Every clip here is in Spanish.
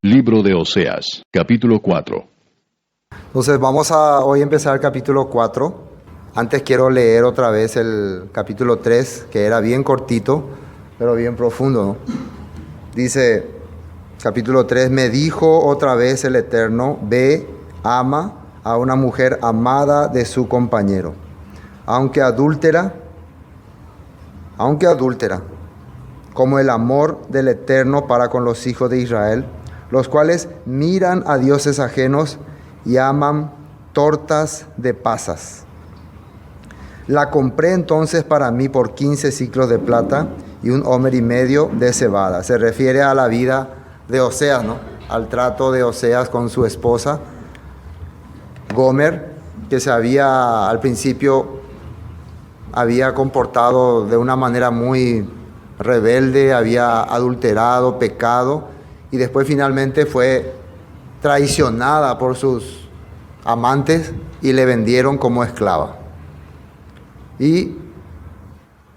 Libro de Oseas, capítulo 4. Entonces vamos a hoy empezar el capítulo 4. Antes quiero leer otra vez el capítulo 3, que era bien cortito, pero bien profundo, ¿no? Dice, capítulo 3, me dijo otra vez el Eterno, ve, ama a una mujer amada de su compañero, aunque adúltera, como el amor del Eterno para con los hijos de Israel, los cuales miran a dioses ajenos y aman tortas de pasas. La compré entonces para mí por 15 siclos de plata y 1,5 homer de cebada. Se refiere a la vida de Oseas, ¿no? Al trato de Oseas con su esposa Gomer, que al principio había comportado de una manera muy rebelde, había adulterado, pecado, y después finalmente fue traicionada por sus amantes y le vendieron como esclava. Y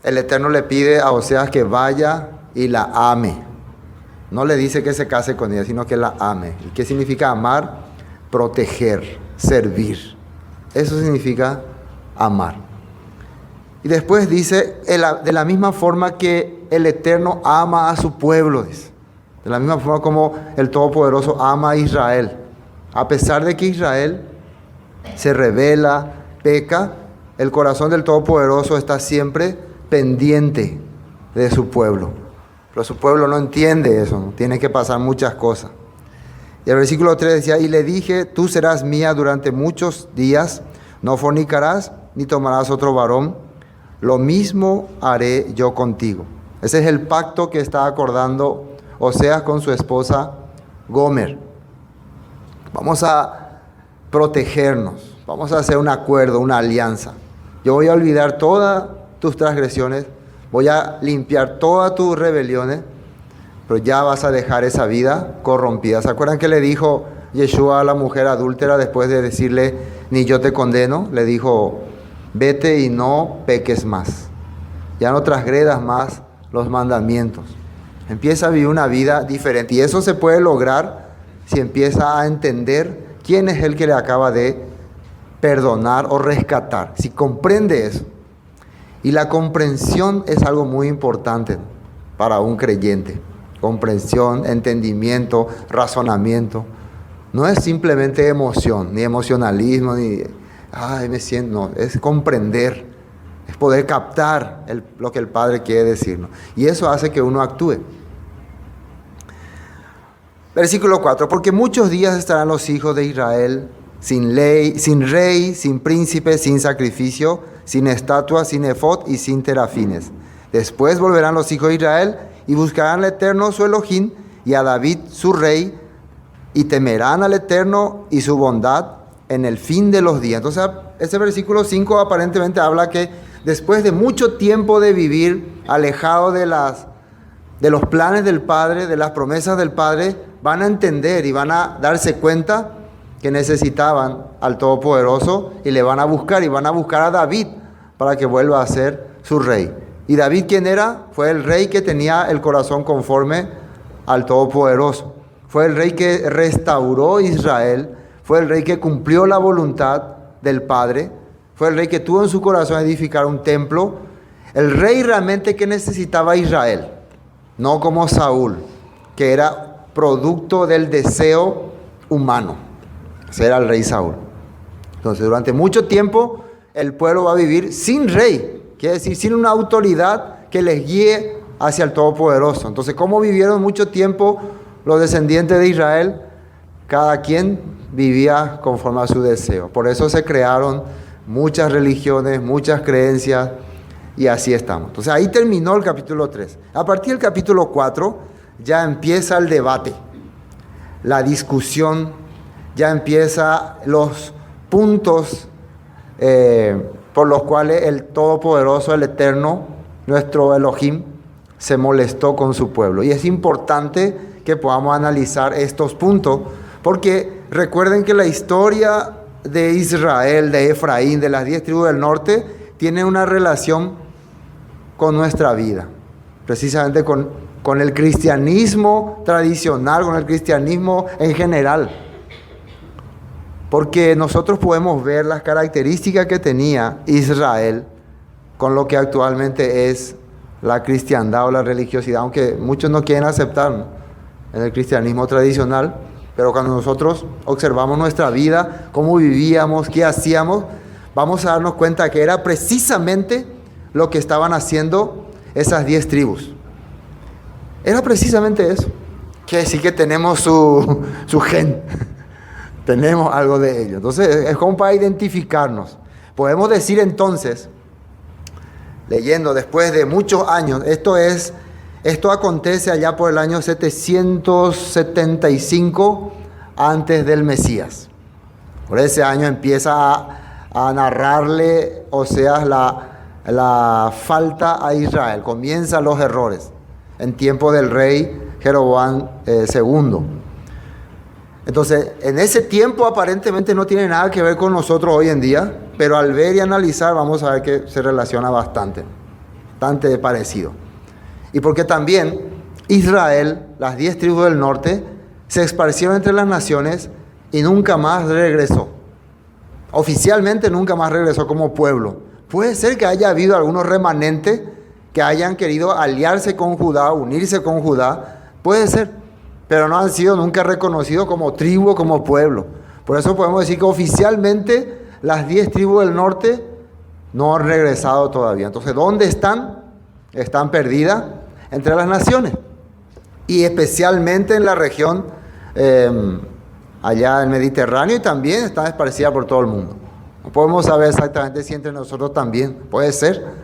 el Eterno le pide a Oseas que vaya y la ame. No le dice que se case con ella, sino que la ame. ¿Y qué significa amar? Proteger, servir. Eso significa amar. Y después dice, de la misma forma que el Eterno ama a su pueblo, dice. De la misma forma como el Todopoderoso ama a Israel. A pesar de que Israel se rebela, peca, el corazón del Todopoderoso está siempre pendiente de su pueblo. Pero su pueblo no entiende eso, ¿no? Tiene que pasar muchas cosas. Y el versículo 3 decía, y le dije, tú serás mía durante muchos días, no fornicarás ni tomarás otro varón, lo mismo haré yo contigo. Ese es el pacto que está acordando Oseas con su esposa Gomer. Vamos a protegernos, vamos a hacer un acuerdo, una alianza. Yo voy a olvidar todas tus transgresiones, voy a limpiar todas tus rebeliones, pero ya vas a dejar esa vida corrompida. ¿Se acuerdan que le dijo Yeshua a la mujer adúltera después de decirle, ni yo te condeno? Le dijo, vete y no peques más. Ya no transgredas más los mandamientos. Empieza a vivir una vida diferente. Y eso se puede lograr si empieza a entender quién es el que le acaba de perdonar o rescatar. Si comprende eso. Y la comprensión es algo muy importante para un creyente. Comprensión, entendimiento, razonamiento. No es simplemente emoción, ni emocionalismo, ni me siento, no, es comprender, es poder captar lo que el Padre quiere decirnos. Y eso hace que uno actúe. Versículo 4, porque muchos días estarán los hijos de Israel sin ley, sin rey, sin príncipe, sin sacrificio, sin estatua, sin efod y sin terafines. Después volverán los hijos de Israel y buscarán al Eterno su Elohim y a David su rey, y temerán al Eterno y su bondad en el fin de los días. Entonces, ese versículo 5 aparentemente habla que después de mucho tiempo de vivir alejado de los planes del Padre, de las promesas del Padre, van a entender y van a darse cuenta que necesitaban al Todopoderoso y le van a buscar a David para que vuelva a ser su rey. ¿Y David quién era? Fue el rey que tenía el corazón conforme al Todopoderoso. Fue el rey que restauró Israel. Fue el rey que cumplió la voluntad del Padre. Fue el rey que tuvo en su corazón edificar un templo. El rey realmente que necesitaba Israel. No como Saúl, que era producto del deseo humano. Ese era el rey Saúl. Entonces, durante mucho tiempo, el pueblo va a vivir sin rey. Quiere decir, sin una autoridad que les guíe hacia el Todopoderoso. Entonces, ¿cómo vivieron mucho tiempo los descendientes de Israel? Cada quien vivía conforme a su deseo. Por eso se crearon muchas religiones, muchas creencias, y así estamos. Entonces ahí terminó el capítulo 3. A partir del capítulo 4 ya empieza el debate, la discusión, ya empiezan los puntos por los cuales el Todopoderoso, el Eterno, nuestro Elohim, se molestó con su pueblo. Y es importante que podamos analizar estos puntos, porque recuerden que la historia de Israel, de Efraín, de las 10 tribus del norte, tiene una relación con nuestra vida, precisamente con con el cristianismo tradicional, con el cristianismo en general. Porque nosotros podemos ver las características que tenía Israel con lo que actualmente es la cristiandad o la religiosidad, aunque muchos no quieren aceptar en el cristianismo tradicional, pero cuando nosotros observamos nuestra vida, cómo vivíamos, qué hacíamos, vamos a darnos cuenta que era precisamente lo que estaban haciendo esas 10 tribus. Era precisamente eso. Quiere decir que tenemos su gen, tenemos algo de ello. Entonces es como para identificarnos. Podemos decir entonces, leyendo después de muchos años, esto acontece allá por el año 775 antes del Mesías. Por ese año empieza a narrarle Oseas la falta a Israel. Comienzan los errores en tiempo del rey Jeroboam II. Entonces, en ese tiempo aparentemente no tiene nada que ver con nosotros hoy en día, pero al ver y analizar vamos a ver que se relaciona bastante parecido. Y porque también Israel, las 10 tribus del norte, se esparcieron entre las naciones y nunca más regresó. Oficialmente nunca más regresó como pueblo. Puede ser que haya habido algunos remanentes que hayan querido aliarse con Judá, unirse con Judá, puede ser, pero no han sido nunca reconocidos como tribu, como pueblo. Por eso podemos decir que oficialmente las 10 tribus del norte no han regresado todavía. Entonces, ¿dónde están? Están perdidas entre las naciones y especialmente en la región allá en el Mediterráneo, y también están esparcidas por todo el mundo. No podemos saber exactamente si entre nosotros también, puede ser.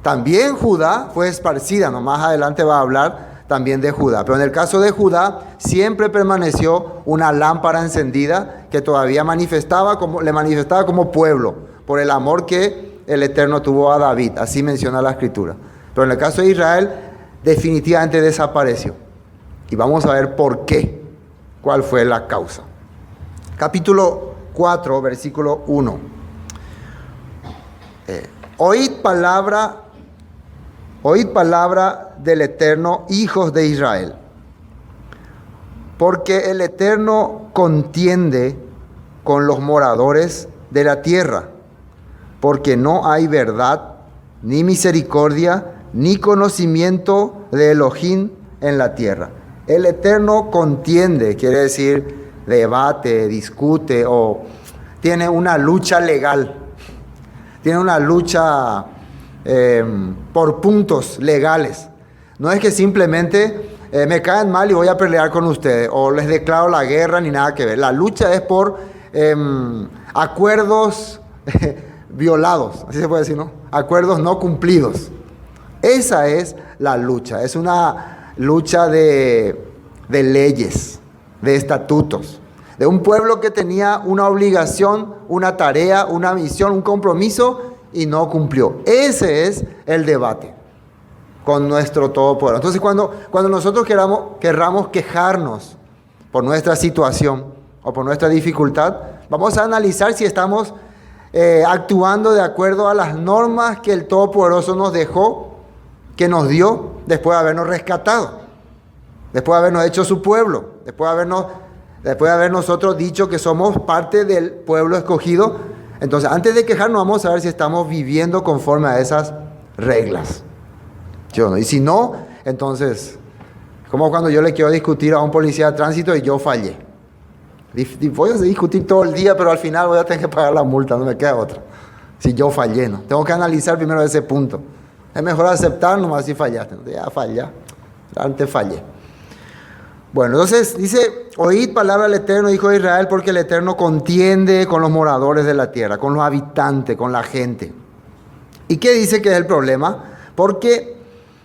También Judá fue esparcida, no más adelante va a hablar también de Judá. Pero en el caso de Judá siempre permaneció una lámpara encendida que todavía le manifestaba como pueblo, por el amor que el Eterno tuvo a David, así menciona la Escritura. Pero en el caso de Israel definitivamente desapareció. Y vamos a ver por qué, cuál fue la causa. Capítulo 4, versículo 1. Oíd palabra del Eterno, hijos de Israel. Porque el Eterno contiende con los moradores de la tierra, porque no hay verdad, ni misericordia, ni conocimiento de Elohim en la tierra. El Eterno contiende, quiere decir debate, discute o tiene una lucha legal. Tiene una lucha por puntos legales. No es que simplemente me caen mal y voy a pelear con ustedes o les declaro la guerra ni nada que ver. La lucha es por acuerdos violados, así se puede decir, ¿no? Acuerdos no cumplidos. Esa es la lucha. Es una lucha de leyes, de estatutos, de un pueblo que tenía una obligación, una tarea, una misión, un compromiso y no cumplió. Ese es el debate con nuestro Todopoderoso. Entonces, cuando nosotros querramos quejarnos por nuestra situación o por nuestra dificultad, vamos a analizar si estamos actuando de acuerdo a las normas que el Todopoderoso nos dejó, que nos dio después de habernos rescatado, después de habernos hecho su pueblo, después de haber nosotros dicho que somos parte del pueblo escogido. Entonces, antes de quejarnos, vamos a ver si estamos viviendo conforme a esas reglas. ¿Sí o no? Y si no, entonces, como cuando yo le quiero discutir a un policía de tránsito y yo fallé. Voy a discutir todo el día, pero al final voy a tener que pagar la multa, no me queda otra. Si yo fallé, ¿no? Tengo que analizar primero ese punto. Es mejor aceptar nomás si fallaste. Ya fallé, antes fallé. Bueno, entonces dice, oíd palabra del Eterno, hijo de Israel, porque el Eterno contiende con los moradores de la tierra, con los habitantes, con la gente. ¿Y qué dice que es el problema? Porque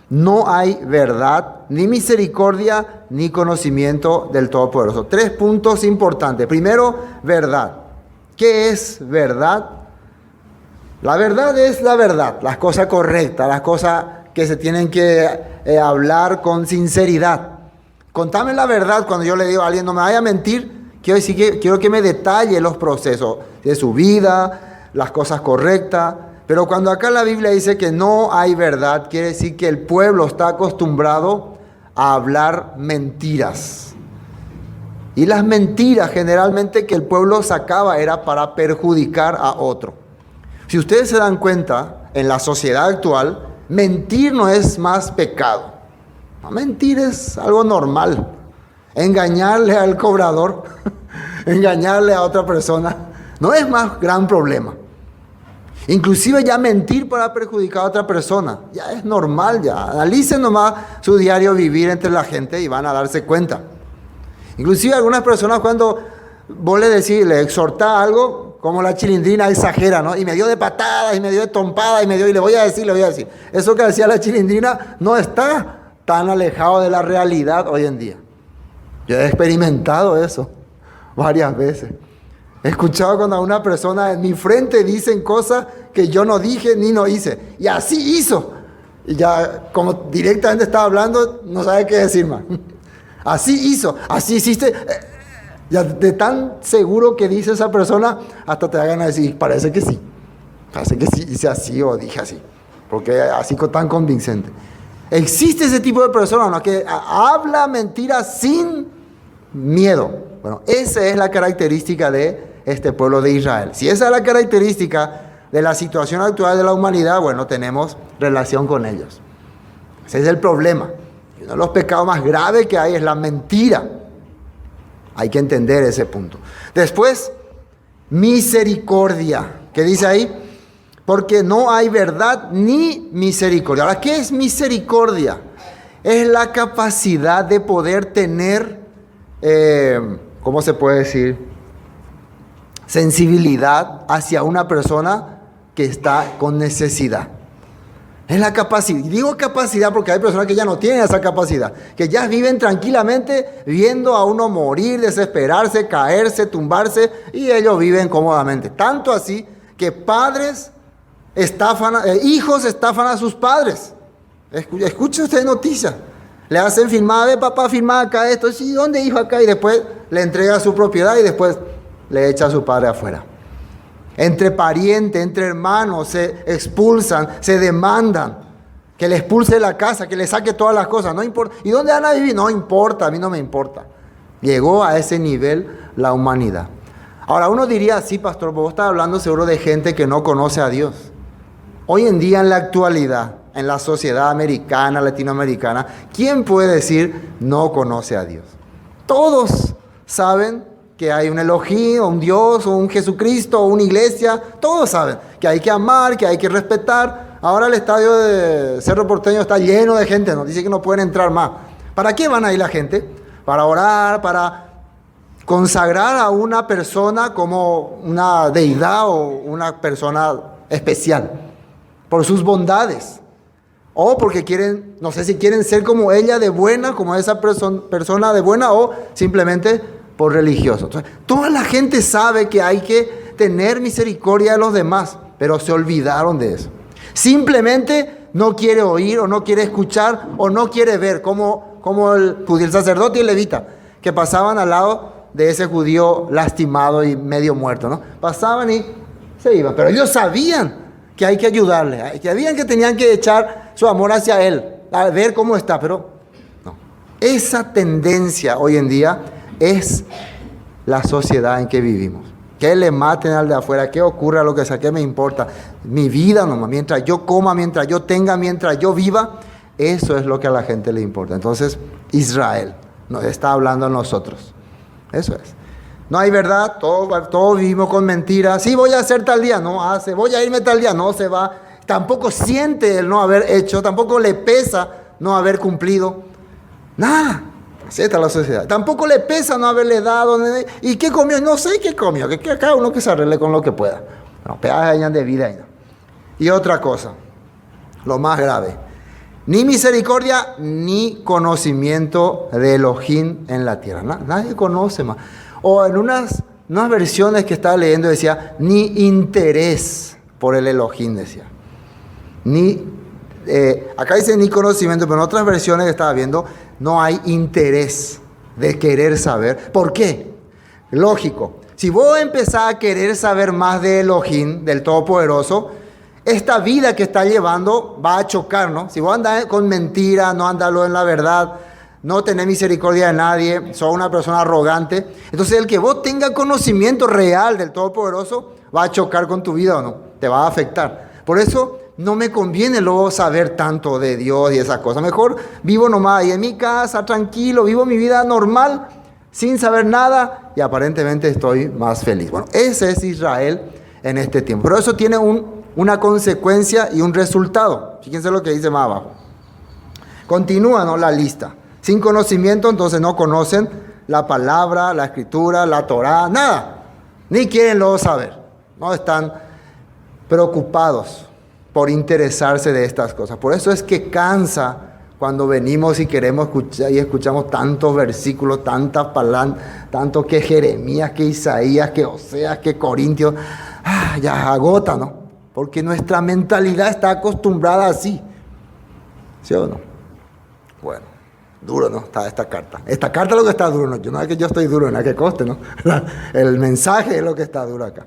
no hay verdad, ni misericordia, ni conocimiento del Todopoderoso. 3 puntos importantes. Primero, verdad. ¿Qué es verdad? La verdad es la verdad, las cosas correctas, las cosas que se tienen que hablar con sinceridad. Contame la verdad cuando yo le digo a alguien, no me vaya a mentir, quiero que me detalle los procesos de su vida, las cosas correctas. Pero cuando acá la Biblia dice que no hay verdad, quiere decir que el pueblo está acostumbrado a hablar mentiras. Y las mentiras generalmente que el pueblo sacaba era para perjudicar a otro. Si ustedes se dan cuenta, en la sociedad actual, mentir no es más pecado. No, mentir es algo normal. Engañarle al cobrador, engañarle a otra persona, no es más gran problema. Inclusive ya mentir para perjudicar a otra persona, ya es normal ya. Analicen nomás su diario vivir entre la gente y van a darse cuenta. Inclusive algunas personas cuando vos le decís, le exhortás algo, como la Chilindrina exagera, ¿no? Y me dio de patadas, y me dio de trompadas, y le voy a decir. Eso que decía la Chilindrina no está tan alejado de la realidad hoy en día. Yo he experimentado eso varias veces. He escuchado cuando a una persona en mi frente dicen cosas que yo no dije ni no hice. Y así hizo. Y ya como directamente estaba hablando, no sabe qué decir más. Así hizo, así hiciste. Ya de tan seguro que dice esa persona, hasta te da ganas de decir, parece que sí. Parece que sí, hice así o dije así. Porque así tan convincente. Existe ese tipo de persona, ¿no? Que habla mentiras sin miedo. Bueno, esa es la característica de este pueblo de Israel. Si esa es la característica de la situación actual de la humanidad, bueno, tenemos relación con ellos. Ese es el problema. Uno de los pecados más graves que hay es la mentira. Hay que entender ese punto. Después, misericordia. ¿Qué dice ahí? Porque no hay verdad ni misericordia. Ahora, ¿qué es misericordia? Es la capacidad de poder tener, ¿cómo se puede decir? Sensibilidad hacia una persona que está con necesidad. Es la capacidad. Y digo capacidad porque hay personas que ya no tienen esa capacidad, que ya viven tranquilamente viendo a uno morir, desesperarse, caerse, tumbarse, y ellos viven cómodamente. Tanto así que hijos estafan a sus padres. Escuche usted noticias. Le hacen firmar, de papá, firma acá esto. ¿Sí? ¿Dónde hijo acá? Y después le entrega su propiedad y después le echa a su padre afuera. Entre parientes, entre hermanos, se expulsan, se demandan. Que le expulse de la casa, que le saque todas las cosas. No importa. ¿Y dónde van a vivir? No importa, a mí no me importa. Llegó a ese nivel la humanidad. Ahora uno diría, sí, pastor, vos estás hablando seguro de gente que no conoce a Dios. Hoy en día, en la actualidad, en la sociedad americana, latinoamericana, ¿quién puede decir no conoce a Dios? Todos saben que hay un Elohim, o un Dios, o un Jesucristo, o una iglesia. Todos saben que hay que amar, que hay que respetar. Ahora el estadio de Cerro Porteño está lleno de gente, nos dice que no pueden entrar más. ¿Para qué van a ir la gente? Para orar, para consagrar a una persona como una deidad o una persona especial. Por sus bondades. O porque quieren, no sé si quieren ser como ella de buena, como esa persona de buena, o simplemente por religioso. Entonces, toda la gente sabe que hay que tener misericordia de los demás, pero se olvidaron de eso. Simplemente no quiere oír, o no quiere escuchar, o no quiere ver, como el sacerdote y el levita, que pasaban al lado de ese judío lastimado y medio muerto, ¿no? Pasaban y se iban, pero ellos sabían que hay que ayudarle, que sabían que tenían que echar su amor hacia él, a ver cómo está, pero no. Esa tendencia hoy en día es la sociedad en que vivimos. Que le maten al de afuera, que ocurra lo que sea, que me importa. Mi vida nomás, mientras yo coma, mientras yo tenga, mientras yo viva, eso es lo que a la gente le importa. Entonces, Israel nos está hablando a nosotros. Eso es. No hay verdad, todos vivimos con mentiras. Sí, voy a hacer tal día, no hace. Voy a irme tal día, no se va. Tampoco siente el no haber hecho, tampoco le pesa no haber cumplido. Nada. Así está la sociedad. Tampoco le pesa no haberle dado. ¿Y qué comió? No sé qué comió. Que cada uno que se arregle con lo que pueda. No, pedazos de vida. Y otra cosa, lo más grave. Ni misericordia, ni conocimiento de Elohim en la tierra. Nadie conoce más. O en unas versiones que estaba leyendo decía, ni interés por el Elohim, decía. Acá dice ni conocimiento, pero en otras versiones que estaba viendo, no hay interés de querer saber. ¿Por qué? Lógico. Si vos empezás a querer saber más de Elohim, del Todopoderoso, esta vida que está llevando va a chocar, ¿no? Si vos andás con mentiras, no andás en la verdad, no tenés misericordia de nadie, sos una persona arrogante. Entonces el que vos tengas conocimiento real del Todopoderoso va a chocar con tu vida o no, te va a afectar. Por eso no me conviene luego saber tanto de Dios y esas cosas. Mejor vivo nomás ahí en mi casa, tranquilo, vivo mi vida normal, sin saber nada y aparentemente estoy más feliz. Bueno, ese es Israel en este tiempo. Pero eso tiene una consecuencia y un resultado. Fíjense lo que dice más abajo. Continúa, ¿no?, la lista. Sin conocimiento, entonces no conocen la palabra, la escritura, la Torá, nada. Ni quieren luego saber. No están preocupados por interesarse de estas cosas. Por eso es que cansa cuando venimos y queremos escuchar y escuchamos tantos versículos, tantas palabras, tanto que Jeremías, que Isaías, que Oseas, que Corintios. Ya agota, ¿no? Porque nuestra mentalidad está acostumbrada así. ¿Sí o no? Bueno. Duro, ¿no? Está esta carta. Esta carta es lo que está duro, ¿no? Yo no es que yo estoy duro, no es que coste, ¿no? El mensaje es lo que está duro acá.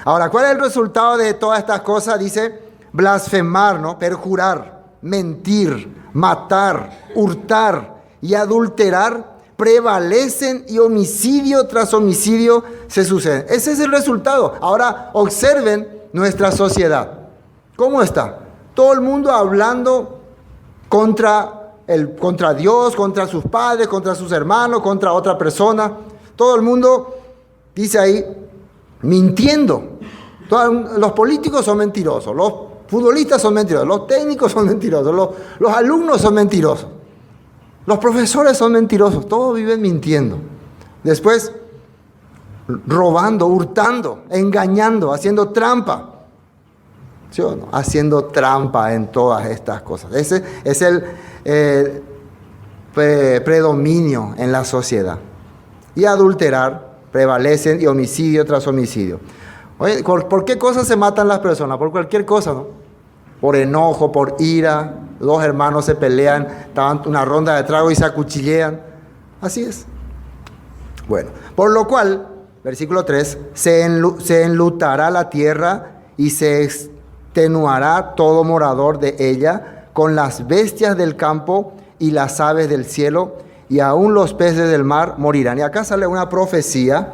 Ahora, ¿cuál es el resultado de todas estas cosas? Dice, blasfemar, ¿no? Perjurar, mentir, matar, hurtar y adulterar prevalecen y homicidio tras homicidio se suceden. Ese es el resultado. Ahora, observen nuestra sociedad. ¿Cómo está? Todo el mundo hablando contra Dios, contra sus padres, contra sus hermanos, contra otra persona. Todo el mundo, dice ahí, mintiendo. Los políticos son mentirosos, los futbolistas son mentirosos, los técnicos son mentirosos, los alumnos son mentirosos, los profesores son mentirosos, todos viven mintiendo. Después, robando, hurtando, engañando, haciendo trampa. ¿Sí o no? Haciendo trampa en todas estas cosas. Ese es el predominio en la sociedad. Y adulterar prevalecen y homicidio tras homicidio. Oye, ¿por qué cosas se matan las personas? Por cualquier cosa, ¿no? Por enojo, por ira. Dos hermanos se pelean, estaban una ronda de trago y se acuchillean. Así es. Bueno, por lo cual, versículo 3, se enlutará la tierra y se extenuará todo morador de ella con las bestias del campo y las aves del cielo, y aún los peces del mar morirán. Y acá sale una profecía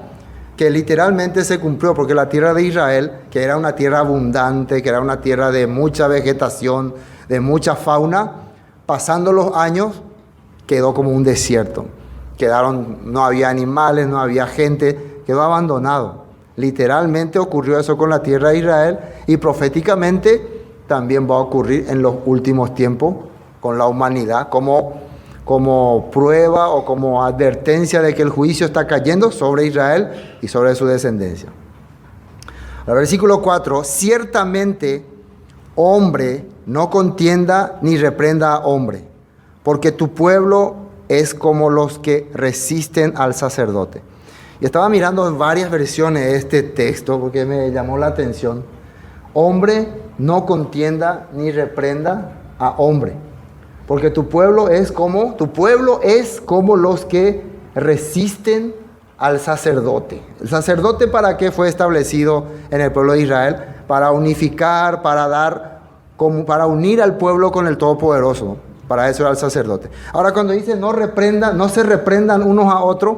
que literalmente se cumplió, porque la tierra de Israel, que era una tierra abundante, que era una tierra de mucha vegetación, de mucha fauna, pasando los años, quedó como un desierto. No había animales, no había gente, quedó abandonado. Literalmente ocurrió eso con la tierra de Israel, y proféticamente también va a ocurrir en los últimos tiempos con la humanidad, como prueba o como advertencia de que el juicio está cayendo sobre Israel y sobre su descendencia. El versículo 4, ciertamente hombre no contienda ni reprenda a hombre, porque tu pueblo es como los que resisten al sacerdote. Y estaba mirando en varias versiones este texto porque me llamó la atención. Hombre no contienda ni reprenda a hombre, porque tu pueblo es como los que resisten al sacerdote. ¿El sacerdote para qué fue establecido en el pueblo de Israel? Para unificar, para unir al pueblo con el Todopoderoso, ¿no? Para eso era el sacerdote. Ahora, cuando dice no se reprendan unos a otros,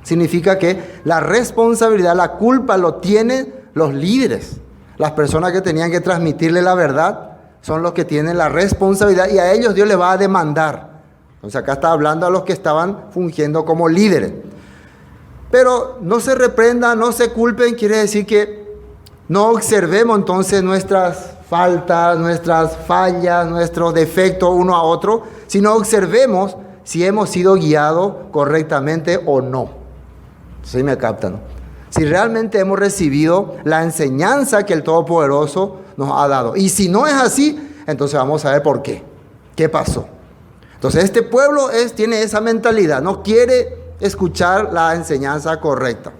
significa que la responsabilidad, la culpa lo tienen los líderes. Las personas que tenían que transmitirle la verdad son los que tienen la responsabilidad, y a ellos Dios les va a demandar. Entonces acá está hablando a los que estaban fungiendo como líderes. Pero no se reprendan, no se culpen, quiere decir que no observemos entonces nuestras faltas, nuestras fallas, nuestros defectos uno a otro, sino observemos si hemos sido guiados correctamente o no. ¿Sí me captan? Si realmente hemos recibido la enseñanza que el Todopoderoso nos ha dado. Y si no es así, entonces vamos a ver por qué. ¿Qué pasó? Entonces este pueblo tiene esa mentalidad, no quiere escuchar la enseñanza correcta.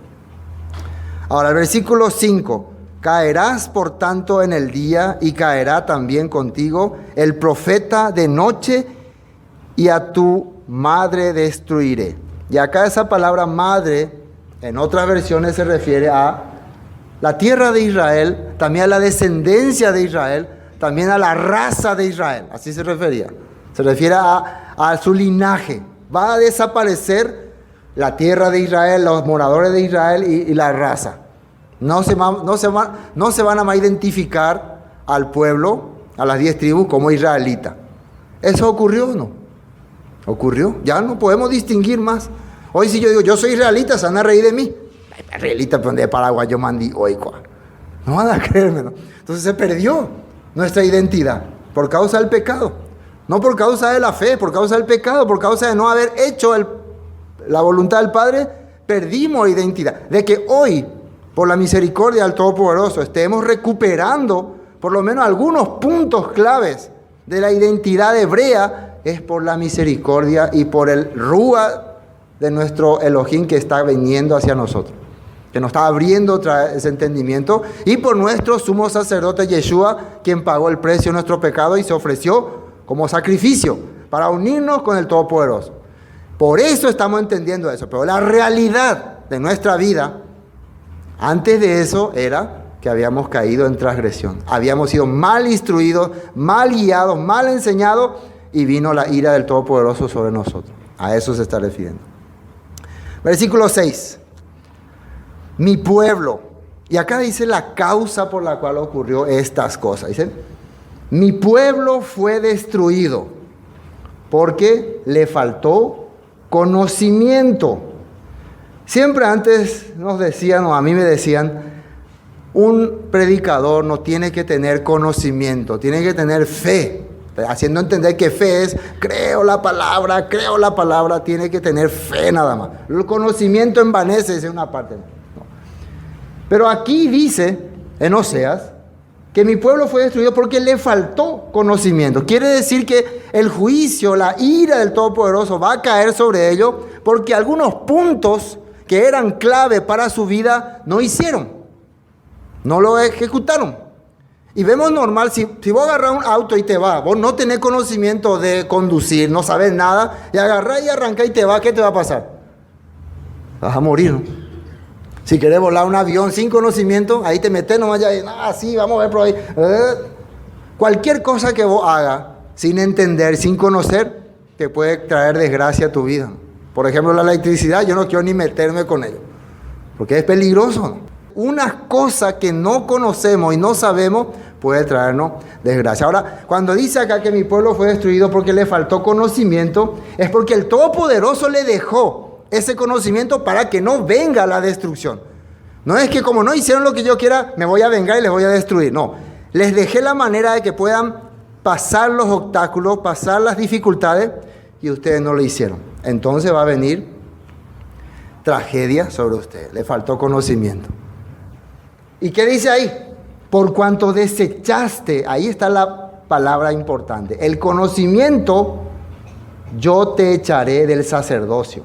Ahora el versículo 5. Caerás por tanto en el día, y caerá también contigo el profeta de noche, y a tu madre destruiré. Y acá esa palabra madre, en otras versiones se refiere a la tierra de Israel, también a la descendencia de Israel, también a la raza de Israel. Así se refería. Se refiere a su linaje. Va a desaparecer la tierra de Israel, los moradores de Israel y la raza. No se van a identificar al pueblo, a las 10 tribus, como israelita. ¿Eso ocurrió o no? Ocurrió. Ya no podemos distinguir más. Hoy si yo digo, yo soy israelita, se van a reír de mí. Israelita, pero de Paraguay yo mandí hoy. No van a creerme, ¿no? Entonces se perdió nuestra identidad por causa del pecado. No por causa de la fe, por causa del pecado, por causa de no haber hecho la voluntad del Padre, perdimos identidad. De que hoy, por la misericordia del Todopoderoso, estemos recuperando por lo menos algunos puntos claves de la identidad hebrea, es por la misericordia y por el Rúa de nuestro Elohim que está viniendo hacia nosotros, que nos está abriendo ese entendimiento, y por nuestro sumo sacerdote Yeshua, quien pagó el precio de nuestro pecado y se ofreció como sacrificio para unirnos con el Todopoderoso. Por eso estamos entendiendo eso. Pero la realidad de nuestra vida, antes de eso, era que habíamos caído en transgresión. Habíamos sido mal instruidos, mal guiados, mal enseñados, y vino la ira del Todopoderoso sobre nosotros. A eso se está refiriendo. Versículo 6. Mi pueblo. Y acá dice la causa por la cual ocurrió estas cosas. Dice, mi pueblo fue destruido porque le faltó conocimiento. Siempre antes nos decían, o a mí me decían, un predicador no tiene que tener conocimiento, tiene que tener fe. Haciendo entender que fe es, creo la palabra, tiene que tener fe nada más. El conocimiento envanece, es una parte. No. Pero aquí dice, en Oseas, que mi pueblo fue destruido porque le faltó conocimiento. Quiere decir que el juicio, la ira del Todopoderoso va a caer sobre ellos porque algunos puntos que eran clave para su vida no hicieron, no lo ejecutaron. Y vemos normal, si vos agarrás un auto y te vas, vos no tenés conocimiento de conducir, no sabes nada, y agarrás y arrancás y te vas, ¿qué te va a pasar? Vas a morir, ¿no? Si querés volar un avión sin conocimiento, ahí te metés nomás ya, sí, vamos a ver por ahí. Cualquier cosa que vos hagas sin entender, sin conocer, te puede traer desgracia a tu vida. Por ejemplo, la electricidad, yo no quiero ni meterme con ello, porque es peligroso, ¿no? Unas cosas que no conocemos y no sabemos puede traernos desgracia. Ahora, cuando dice acá que mi pueblo fue destruido porque le faltó conocimiento, es porque el Todopoderoso le dejó ese conocimiento para que no venga la destrucción. No es que como no hicieron lo que yo quiera, me voy a vengar y les voy a destruir. No, les dejé la manera de que puedan pasar los obstáculos, pasar las dificultades, y ustedes no lo hicieron. Entonces va a venir tragedia sobre ustedes. Le faltó conocimiento. ¿Y qué dice ahí? Por cuanto desechaste, ahí está la palabra importante. El conocimiento yo te echaré del sacerdocio.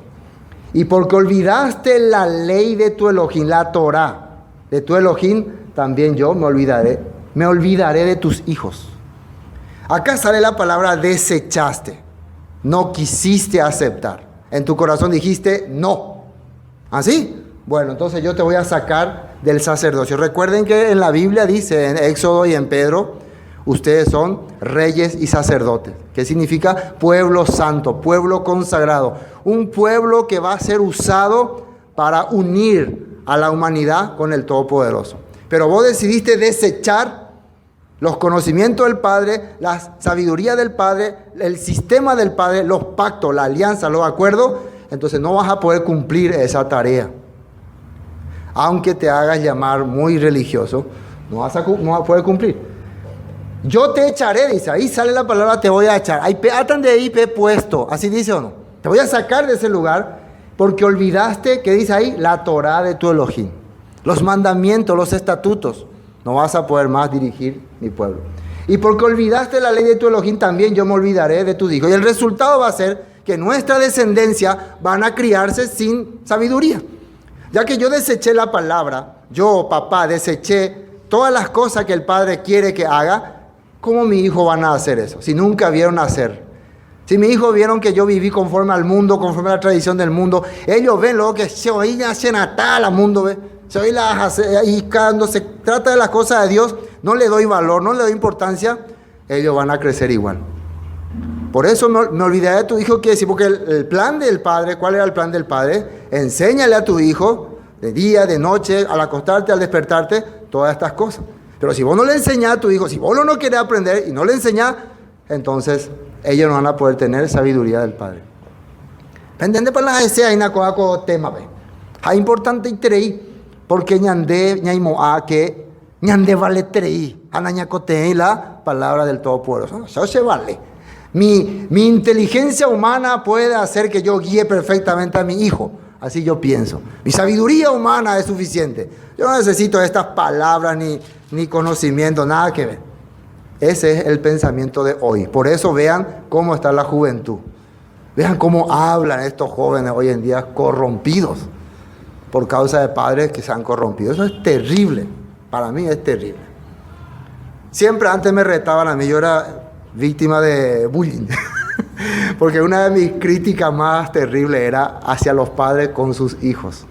Y porque olvidaste la ley de tu Elohim, la Torah de tu Elohim, también yo me olvidaré de tus hijos. Acá sale la palabra desechaste. No quisiste aceptar. En tu corazón dijiste no. ¿Así? Bueno, entonces yo te voy a sacar del sacerdocio. Recuerden que en la Biblia dice, en Éxodo y en Pedro, ustedes son reyes y sacerdotes. ¿Qué significa? Pueblo santo, pueblo consagrado. Un pueblo que va a ser usado para unir a la humanidad con el Todopoderoso. Pero vos decidiste desechar los conocimientos del Padre, la sabiduría del Padre, el sistema del Padre, los pactos, la alianza, los acuerdos. Entonces no vas a poder cumplir esa tarea. Aunque te hagas llamar muy religioso, no vas a poder cumplir. Yo te echaré, dice, ahí sale la palabra te voy a echar. Ahí atan de ahí puesto, así dice o no. Te voy a sacar de ese lugar porque olvidaste, ¿qué dice ahí? La Torah de tu Elohim. Los mandamientos, los estatutos. No vas a poder más dirigir mi pueblo. Y porque olvidaste la ley de tu Elohim, también yo me olvidaré de tus hijos. Y el resultado va a ser que nuestra descendencia van a criarse sin sabiduría. Ya que yo deseché la palabra, yo, papá, deseché todas las cosas que el Padre quiere que haga, ¿cómo mi hijo van a hacer eso? Si nunca vieron hacer. Si mis hijos vieron que yo viví conforme al mundo, conforme a la tradición del mundo, ellos ven luego que se oía natal al mundo, ¿ve? Se oía y cuando se trata de las cosas de Dios, no le doy valor, no le doy importancia, ellos van a crecer igual. Por eso me olvidaré de tu hijo, quiere decir, porque el plan del padre, ¿cuál era el plan del padre? Enséñale a tu hijo, de día, de noche, al acostarte, al despertarte, todas estas cosas. Pero si vos no le enseñás a tu hijo, si vos no querés aprender y no le enseñás, entonces ellos no van a poder tener sabiduría del padre. ¿Entendés? Para la ese hay una cosa con tema, ve. Es importante y porque ñande, ñaimoa, que ñande vale trei, anañacote la palabra del Todopoderoso. Eso se vale. Mi inteligencia humana puede hacer que yo guíe perfectamente a mi hijo. Así yo pienso. Mi sabiduría humana es suficiente. Yo no necesito estas palabras ni conocimiento, nada que ver. Ese es el pensamiento de hoy. Por eso vean cómo está la juventud. Vean cómo hablan estos jóvenes hoy en día corrompidos por causa de padres que se han corrompido. Eso es terrible. Para mí es terrible. Siempre antes me retaban a mí. Yo era víctima de bullying. Porque una de mis críticas más terribles era hacia los padres con sus hijos.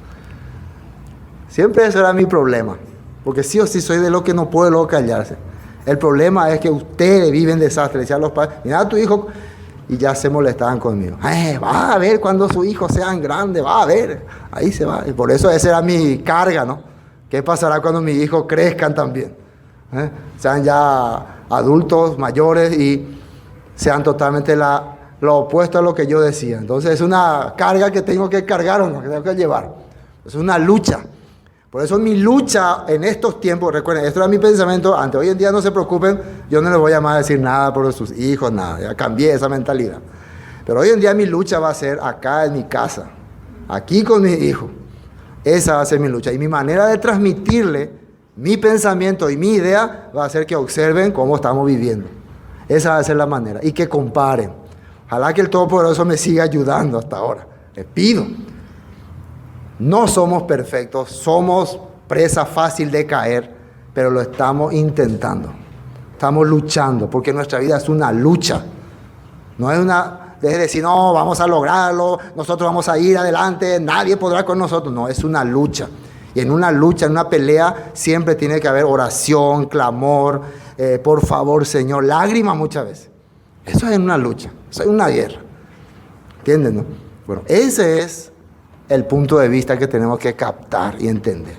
Siempre eso era mi problema. Porque sí o sí soy de lo que no puede luego callarse. El problema es que ustedes viven desastre. Decían los padres, mira a tu hijo, y ya se molestaban conmigo. Va a ver cuando sus hijos sean grandes, va a ver. Ahí se va. Y por eso esa era mi carga, ¿no? ¿Qué pasará cuando mis hijos crezcan también? Sean ya adultos, mayores y sean totalmente lo opuesto a lo que yo decía. Entonces es una carga que tengo que cargar o no, que tengo que llevar. Es una lucha. Por eso mi lucha en estos tiempos, recuerden, esto era mi pensamiento antes. Hoy en día no se preocupen, yo no les voy a más decir nada por sus hijos, nada. Ya cambié esa mentalidad. Pero hoy en día mi lucha va a ser acá en mi casa, aquí con mis hijos. Esa va a ser mi lucha. Y mi manera de transmitirle mi pensamiento y mi idea va a ser que observen cómo estamos viviendo. Esa va a ser la manera. Y que comparen. Ojalá que el Todopoderoso me siga ayudando hasta ahora. Les pido. No somos perfectos, somos presa fácil de caer, pero lo estamos intentando. Estamos luchando, porque nuestra vida es una lucha. No es una de decir, no, vamos a lograrlo, nosotros vamos a ir adelante, nadie podrá con nosotros. No, es una lucha. Y en una lucha, en una pelea, siempre tiene que haber oración, clamor, por favor, Señor, lágrimas muchas veces. Eso es una lucha, eso es una guerra. ¿Entienden, no? Bueno, ese es el punto de vista que tenemos que captar y entender.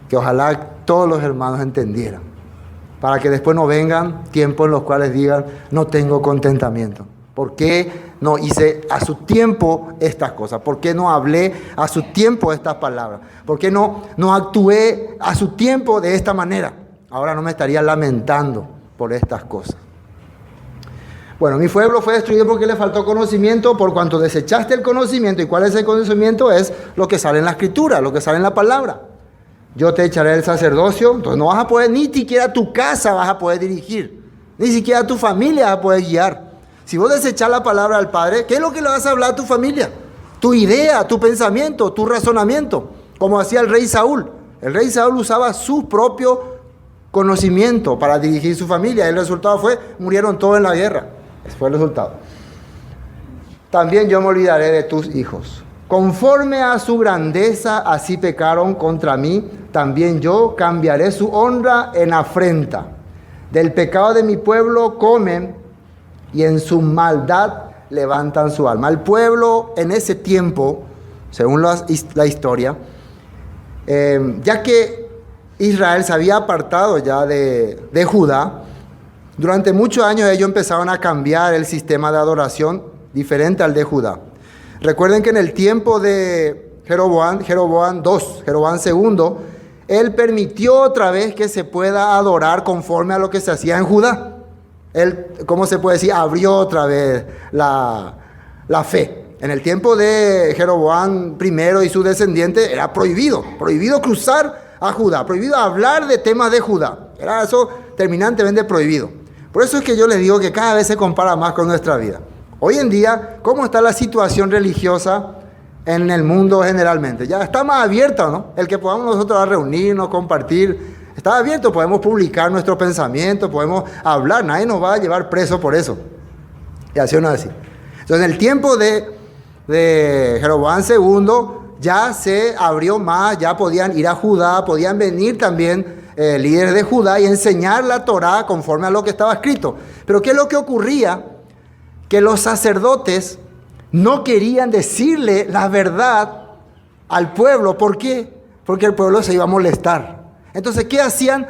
Que ojalá todos los hermanos entendieran. Para que después no vengan tiempos en los cuales digan, no tengo contentamiento. ¿Por qué no hice a su tiempo estas cosas? ¿Por qué no hablé a su tiempo estas palabras? ¿Por qué no actué a su tiempo de esta manera? Ahora no me estaría lamentando por estas cosas. Bueno, mi pueblo fue destruido porque le faltó conocimiento, por cuanto desechaste el conocimiento. ¿Y cuál es el conocimiento? Es lo que sale en la escritura, lo que sale en la palabra. Yo te echaré del sacerdocio, entonces no vas a poder, ni siquiera tu casa vas a poder dirigir, ni siquiera tu familia vas a poder guiar. Si vos desechás la palabra del Padre, ¿qué es lo que le vas a hablar a tu familia? Tu idea, tu pensamiento, tu razonamiento, como hacía el rey Saúl. El rey Saúl usaba su propio conocimiento para dirigir su familia. El resultado fue, murieron todos en la guerra. Ese fue el resultado. También yo me olvidaré de tus hijos. Conforme a su grandeza, así pecaron contra mí. También yo cambiaré su honra en afrenta. Del pecado de mi pueblo comen y en su maldad levantan su alma. El pueblo en ese tiempo, según la historia, ya que Israel se había apartado ya de Judá, durante muchos años ellos empezaron a cambiar el sistema de adoración diferente al de Judá. Recuerden que en el tiempo de Jeroboam II, él permitió otra vez que se pueda adorar conforme a lo que se hacía en Judá. Él, ¿cómo se puede decir? Abrió otra vez la fe. En el tiempo de Jeroboam I y su descendiente era prohibido cruzar a Judá, prohibido hablar de temas de Judá. Era eso terminantemente prohibido. Por eso es que yo les digo que cada vez se compara más con nuestra vida. Hoy en día, ¿cómo está la situación religiosa en el mundo generalmente? Ya está más abierta, ¿no? El que podamos nosotros reunirnos, compartir, está abierto, podemos publicar nuestro pensamiento, podemos hablar, nadie nos va a llevar preso por eso. Y así o no así. Entonces, en el tiempo de Jeroboam II, ya se abrió más, ya podían ir a Judá, podían venir también líderes de Judá y enseñar la Torá conforme a lo que estaba escrito. Pero ¿qué es lo que ocurría? que los sacerdotes no querían decirle la verdad al pueblo. ¿Por qué? Porque el pueblo se iba a molestar. Entonces, ¿qué hacían?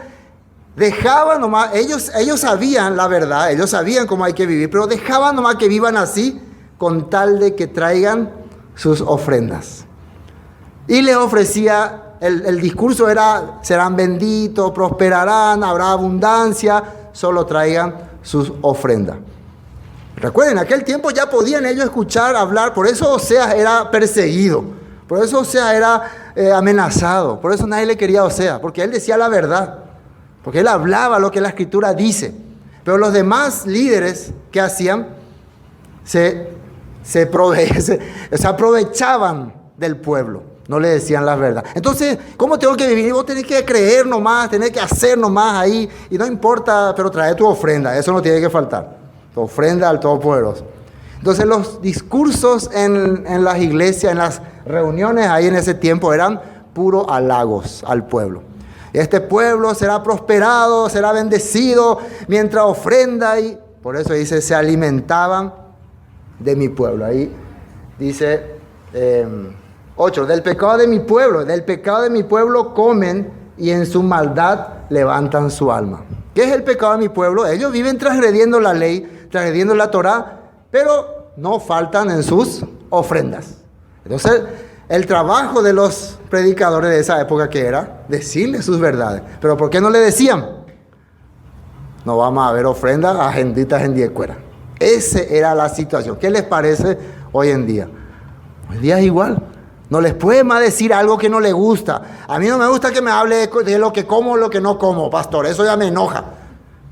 Dejaban nomás, ellos sabían la verdad, ellos sabían cómo hay que vivir, pero dejaban nomás que vivan así con tal de que traigan sus ofrendas. Y les ofrecía, el discurso era, serán benditos, prosperarán, habrá abundancia, solo traigan sus ofrendas. Recuerden, en aquel tiempo ya podían ellos escuchar, hablar, por eso Oseas era perseguido, por eso Oseas era amenazado, por eso nadie le quería a Oseas, porque él decía la verdad, porque él hablaba lo que la Escritura dice. Pero los demás líderes que hacían, se aprovechaban del pueblo, no le decían la verdad. Entonces, ¿cómo tengo que vivir? Vos tenés que creer nomás, tenés que hacer nomás ahí, y no importa, pero trae tu ofrenda, eso no tiene que faltar. Tu ofrenda al Todopoderoso. Entonces los discursos en las iglesias, en las reuniones ahí en ese tiempo eran puros halagos al pueblo. Este pueblo será prosperado, será bendecido mientras ofrenda, y por eso dice, se alimentaban de mi pueblo. Ahí dice 8, del pecado de mi pueblo comen y en su maldad levantan su alma. ¿Qué es el pecado de mi pueblo? Ellos viven transgrediendo la ley, transgrediendo la Torá, pero no faltan en sus ofrendas. Entonces, el trabajo de los predicadores de esa época, que era decirle sus verdades. ¿Pero por qué no le decían? No vamos a ver ofrendas a genditas en diecuera. Esa era la situación. ¿Qué les parece hoy en día? Hoy en día es igual. No les puede más decir algo que no les gusta. A mí no me gusta que me hable de lo que como o lo que no como, pastor. Eso ya me enoja.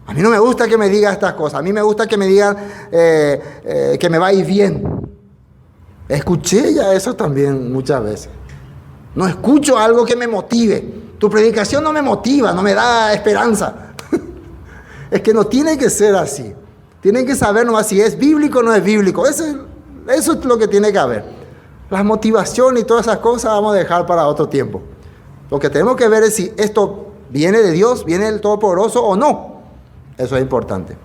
A mí no me gusta que me diga estas cosas. A mí me gusta que me digan que me va a ir bien. Escuché ya eso también muchas veces. No escucho algo que me motive. Tu predicación no me motiva, no me da esperanza. Es que no tiene que ser así. Tienen que saber nomás si es bíblico o no es bíblico. Eso es lo que tiene que haber. Las motivaciones y todas esas cosas vamos a dejar para otro tiempo. Lo que tenemos que ver es si esto viene de Dios, viene del Todopoderoso o no. Eso es importante.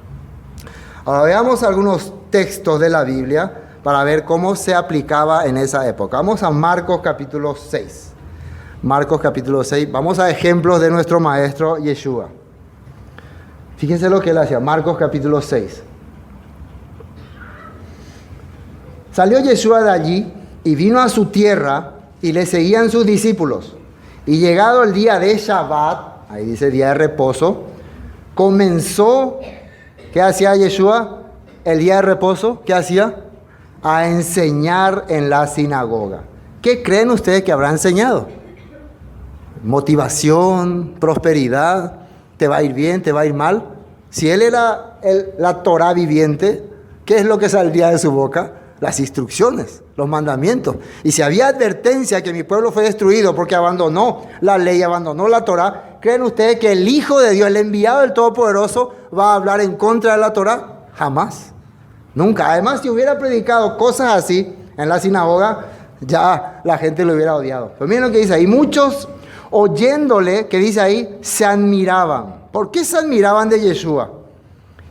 Ahora veamos algunos textos de la Biblia para ver cómo se aplicaba en esa época. Vamos a Marcos capítulo 6. Marcos capítulo 6. Vamos a ejemplos de nuestro maestro Yeshua. Fíjense lo que él hacía. Marcos capítulo 6. Salió Yeshua de allí y vino a su tierra y le seguían sus discípulos. Y llegado el día de Shabbat, ahí dice día de reposo, comenzó, ¿qué hacía Yeshua? El día de reposo, ¿qué hacía? A enseñar en la sinagoga. ¿Qué creen ustedes que habrá enseñado? Motivación, prosperidad, ¿te va a ir bien, te va a ir mal? Si él era la Torá viviente, ¿qué es lo que saldría de su boca? Las instrucciones, los mandamientos. Y si había advertencia que mi pueblo fue destruido porque abandonó la ley, abandonó la Torá, ¿creen ustedes que el Hijo de Dios, el enviado del Todopoderoso, va a hablar en contra de la Torá? Jamás. Nunca. Además, si hubiera predicado cosas así en la sinagoga, ya la gente lo hubiera odiado. Pero miren lo que dice ahí. Muchos, oyéndole, que dice ahí, se admiraban. ¿Por qué se admiraban de Yeshua?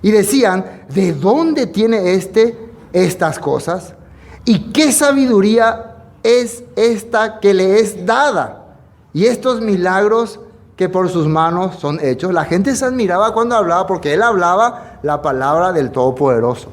Y decían, ¿de dónde tiene estas cosas? ¿Y qué sabiduría es esta que le es dada? Y estos milagros que por sus manos son hechos. La gente se admiraba cuando hablaba, porque él hablaba la palabra del Todopoderoso.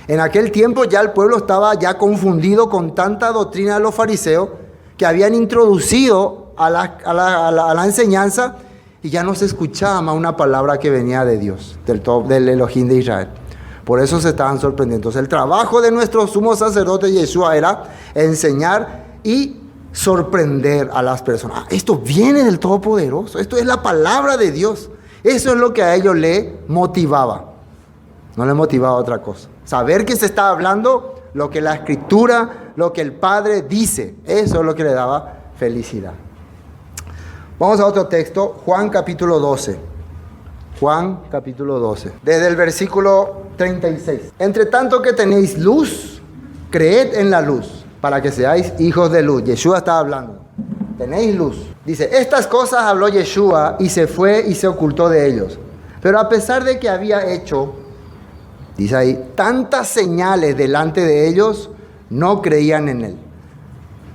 En aquel tiempo ya el pueblo estaba ya confundido con tanta doctrina de los fariseos que habían introducido a la enseñanza, y ya no se escuchaba más una palabra que venía de Dios, del Elohim de Israel. Por eso se estaban sorprendiendo. Entonces, el trabajo de nuestro sumo sacerdote Yeshua era enseñar y sorprender a las personas. Esto viene del Todopoderoso, esto es la palabra de Dios. Eso es lo que a ellos le motivaba. No les motivaba otra cosa. Saber que se estaba hablando lo que la Escritura, lo que el Padre dice. Eso es lo que le daba felicidad. Vamos a otro texto, Juan capítulo 12. Juan capítulo 12, desde el versículo 36. Entre tanto que tenéis luz, creed en la luz, para que seáis hijos de luz. Yeshua estaba hablando. Tenéis luz. Dice, estas cosas habló Yeshua y se fue y se ocultó de ellos. Pero a pesar de que había hecho Dice ahí, tantas señales delante de ellos no creían en él.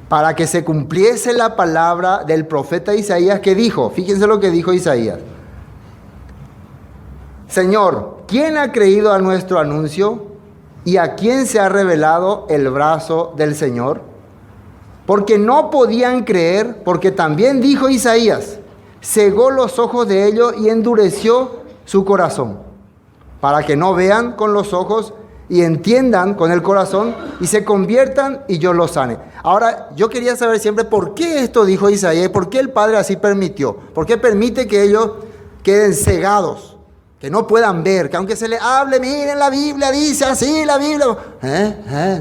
Para que se cumpliese la palabra del profeta Isaías que dijo, fíjense lo que dijo Isaías. Señor, ¿quién ha creído a nuestro anuncio? ¿Y a quién se ha revelado el brazo del Señor? Porque no podían creer, porque también dijo Isaías, cegó los ojos de ellos y endureció su corazón, para que no vean con los ojos y entiendan con el corazón y se conviertan y yo los sane. Ahora, yo quería saber siempre por qué esto dijo Isaías, por qué el Padre así permitió, por qué permite que ellos queden cegados, que no puedan ver, que aunque se les hable, miren la Biblia, dice así la Biblia.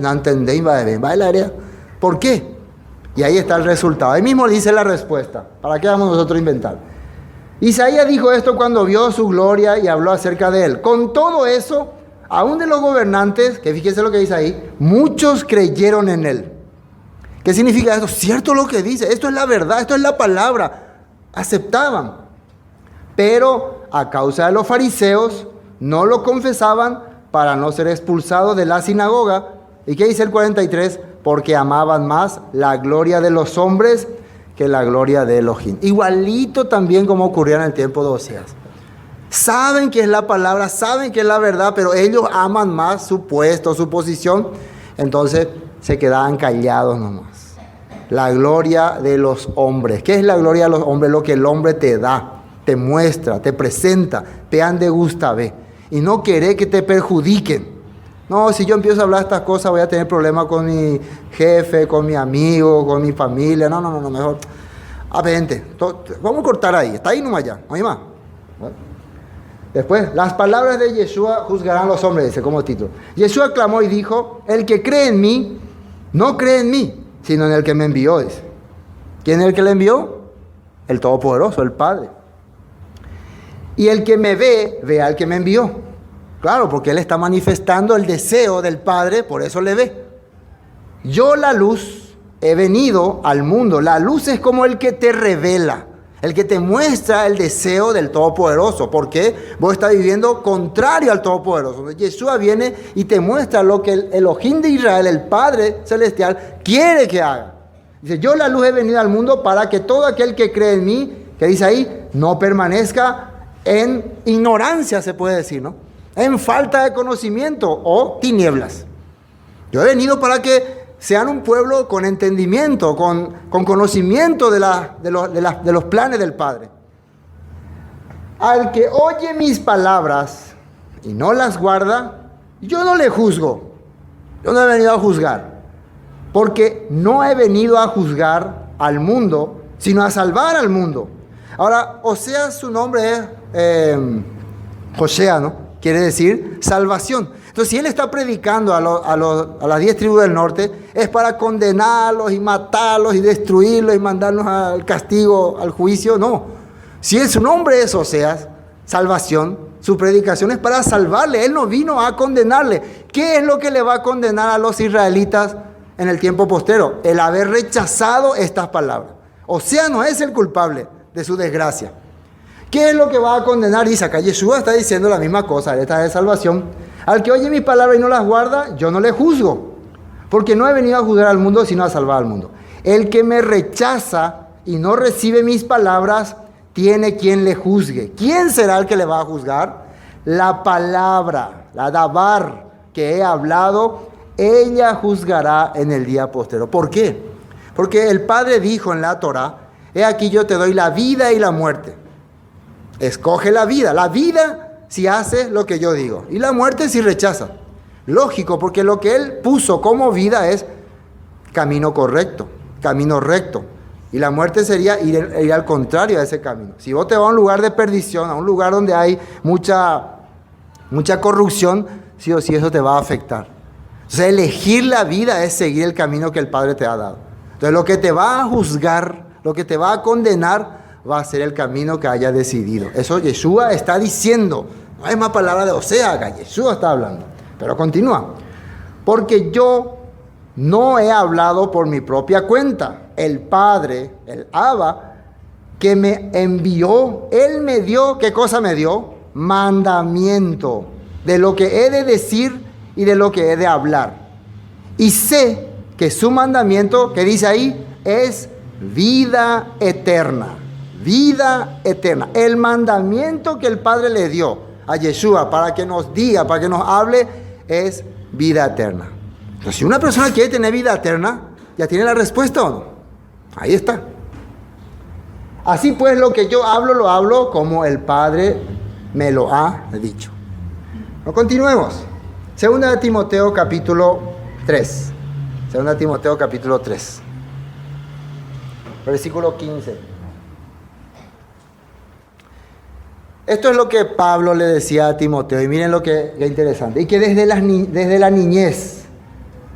No entendéis, va el área. ¿Por qué? Y ahí está el resultado. Ahí mismo dice la respuesta. ¿Para qué vamos nosotros a inventar? Isaías dijo esto cuando vio su gloria y habló acerca de él. Con todo eso, aún de los gobernantes, que fíjense lo que dice ahí, muchos creyeron en él. ¿Qué significa esto? Cierto lo que dice, esto es la verdad, esto es la palabra. Aceptaban. Pero a causa de los fariseos, no lo confesaban para no ser expulsados de la sinagoga. ¿Y qué dice el 43? Porque amaban más la gloria de los hombres que la gloria de Elohim. Igualito también como ocurría en el tiempo de Oseas. Saben que es la palabra, saben que es la verdad, pero ellos aman más su puesto, su posición. Entonces se quedaban callados nomás. La gloria de los hombres. ¿Qué es la gloria de los hombres? Lo que el hombre te da, te muestra, te presenta, te ande gusta ve. Y no querer que te perjudiquen. No, si yo empiezo a hablar estas cosas voy a tener problemas con mi jefe, con mi amigo, con mi familia. No, mejor. Vente, vamos a cortar ahí. Está ahí nomás ya, no hay más. Bueno. Después, las palabras de Yeshua juzgarán los hombres, dice como título. Yeshua clamó y dijo, el que cree en mí, no cree en mí, sino en el que me envió, dice. ¿Quién es el que le envió? El Todopoderoso, el Padre. Y el que me ve al que me envió. Claro, porque Él está manifestando el deseo del Padre, por eso le ve. Yo, la luz, he venido al mundo. La luz es como el que te revela, el que te muestra el deseo del Todopoderoso. Porque vos estás viviendo contrario al Todopoderoso. Yeshua viene y te muestra lo que el Elohim de Israel, el Padre Celestial, quiere que haga. Dice, yo, la luz, he venido al mundo para que todo aquel que cree en mí, que dice ahí, no permanezca en ignorancia, se puede decir, ¿no? En falta de conocimiento o tinieblas. Yo he venido para que sean un pueblo con entendimiento, con conocimiento de los planes del Padre. Al que oye mis palabras y no las guarda, yo no le juzgo. Yo no he venido a juzgar. Porque no he venido a juzgar al mundo, sino a salvar al mundo. Ahora, Oseas, su nombre es Josea, ¿no? Quiere decir salvación. Entonces, si él está predicando a las 10 tribus del norte, es para condenarlos y matarlos y destruirlos y mandarlos al castigo, al juicio. No. Si su nombre es Oseas, salvación, su predicación es para salvarle. Él no vino a condenarle. ¿Qué es lo que le va a condenar a los israelitas en el tiempo postero? El haber rechazado estas palabras. Oseas no es el culpable de su desgracia. ¿Qué es lo que va a condenar? Dice acá, Yeshua está diciendo la misma cosa, esta de salvación. Al que oye mis palabras y no las guarda, yo no le juzgo. Porque no he venido a juzgar al mundo, sino a salvar al mundo. El que me rechaza y no recibe mis palabras, tiene quien le juzgue. ¿Quién será el que le va a juzgar? La palabra, la dabar que he hablado, ella juzgará en el día postero. ¿Por qué? Porque el Padre dijo en la Torá, he aquí yo te doy la vida y la muerte. Escoge la vida si hace lo que yo digo, y la muerte si rechaza. Lógico, porque lo que Él puso como vida es camino correcto, camino recto. Y la muerte sería ir al contrario a ese camino. Si vos te vas a un lugar de perdición, a un lugar donde hay mucha corrupción, sí o sí eso te va a afectar. Entonces, elegir la vida es seguir el camino que el Padre te ha dado. Entonces, lo que te va a juzgar, lo que te va a condenar, va a ser el camino que haya decidido. Eso Yeshua está diciendo. No hay más palabra de Oseas acá. Yeshua está hablando. Pero continúa. Porque yo no he hablado por mi propia cuenta. El Padre, el Abba, que me envió, Él me dio, ¿qué cosa me dio? Mandamiento de lo que he de decir y de lo que he de hablar. Y sé que su mandamiento, que dice ahí, es vida eterna. Vida eterna. El mandamiento que el Padre le dio a Yeshua para que nos diga, para que nos hable, es vida eterna. Entonces, si una persona quiere tener vida eterna, ¿ya tiene la respuesta o no? Ahí está. Así pues, lo que yo hablo, lo hablo como el Padre me lo ha dicho. No continuemos. Segunda de Timoteo capítulo 3. Segunda de Timoteo capítulo 3. Versículo 15. Esto es lo que Pablo le decía a Timoteo. Y miren lo que es interesante. Y que desde la niñez,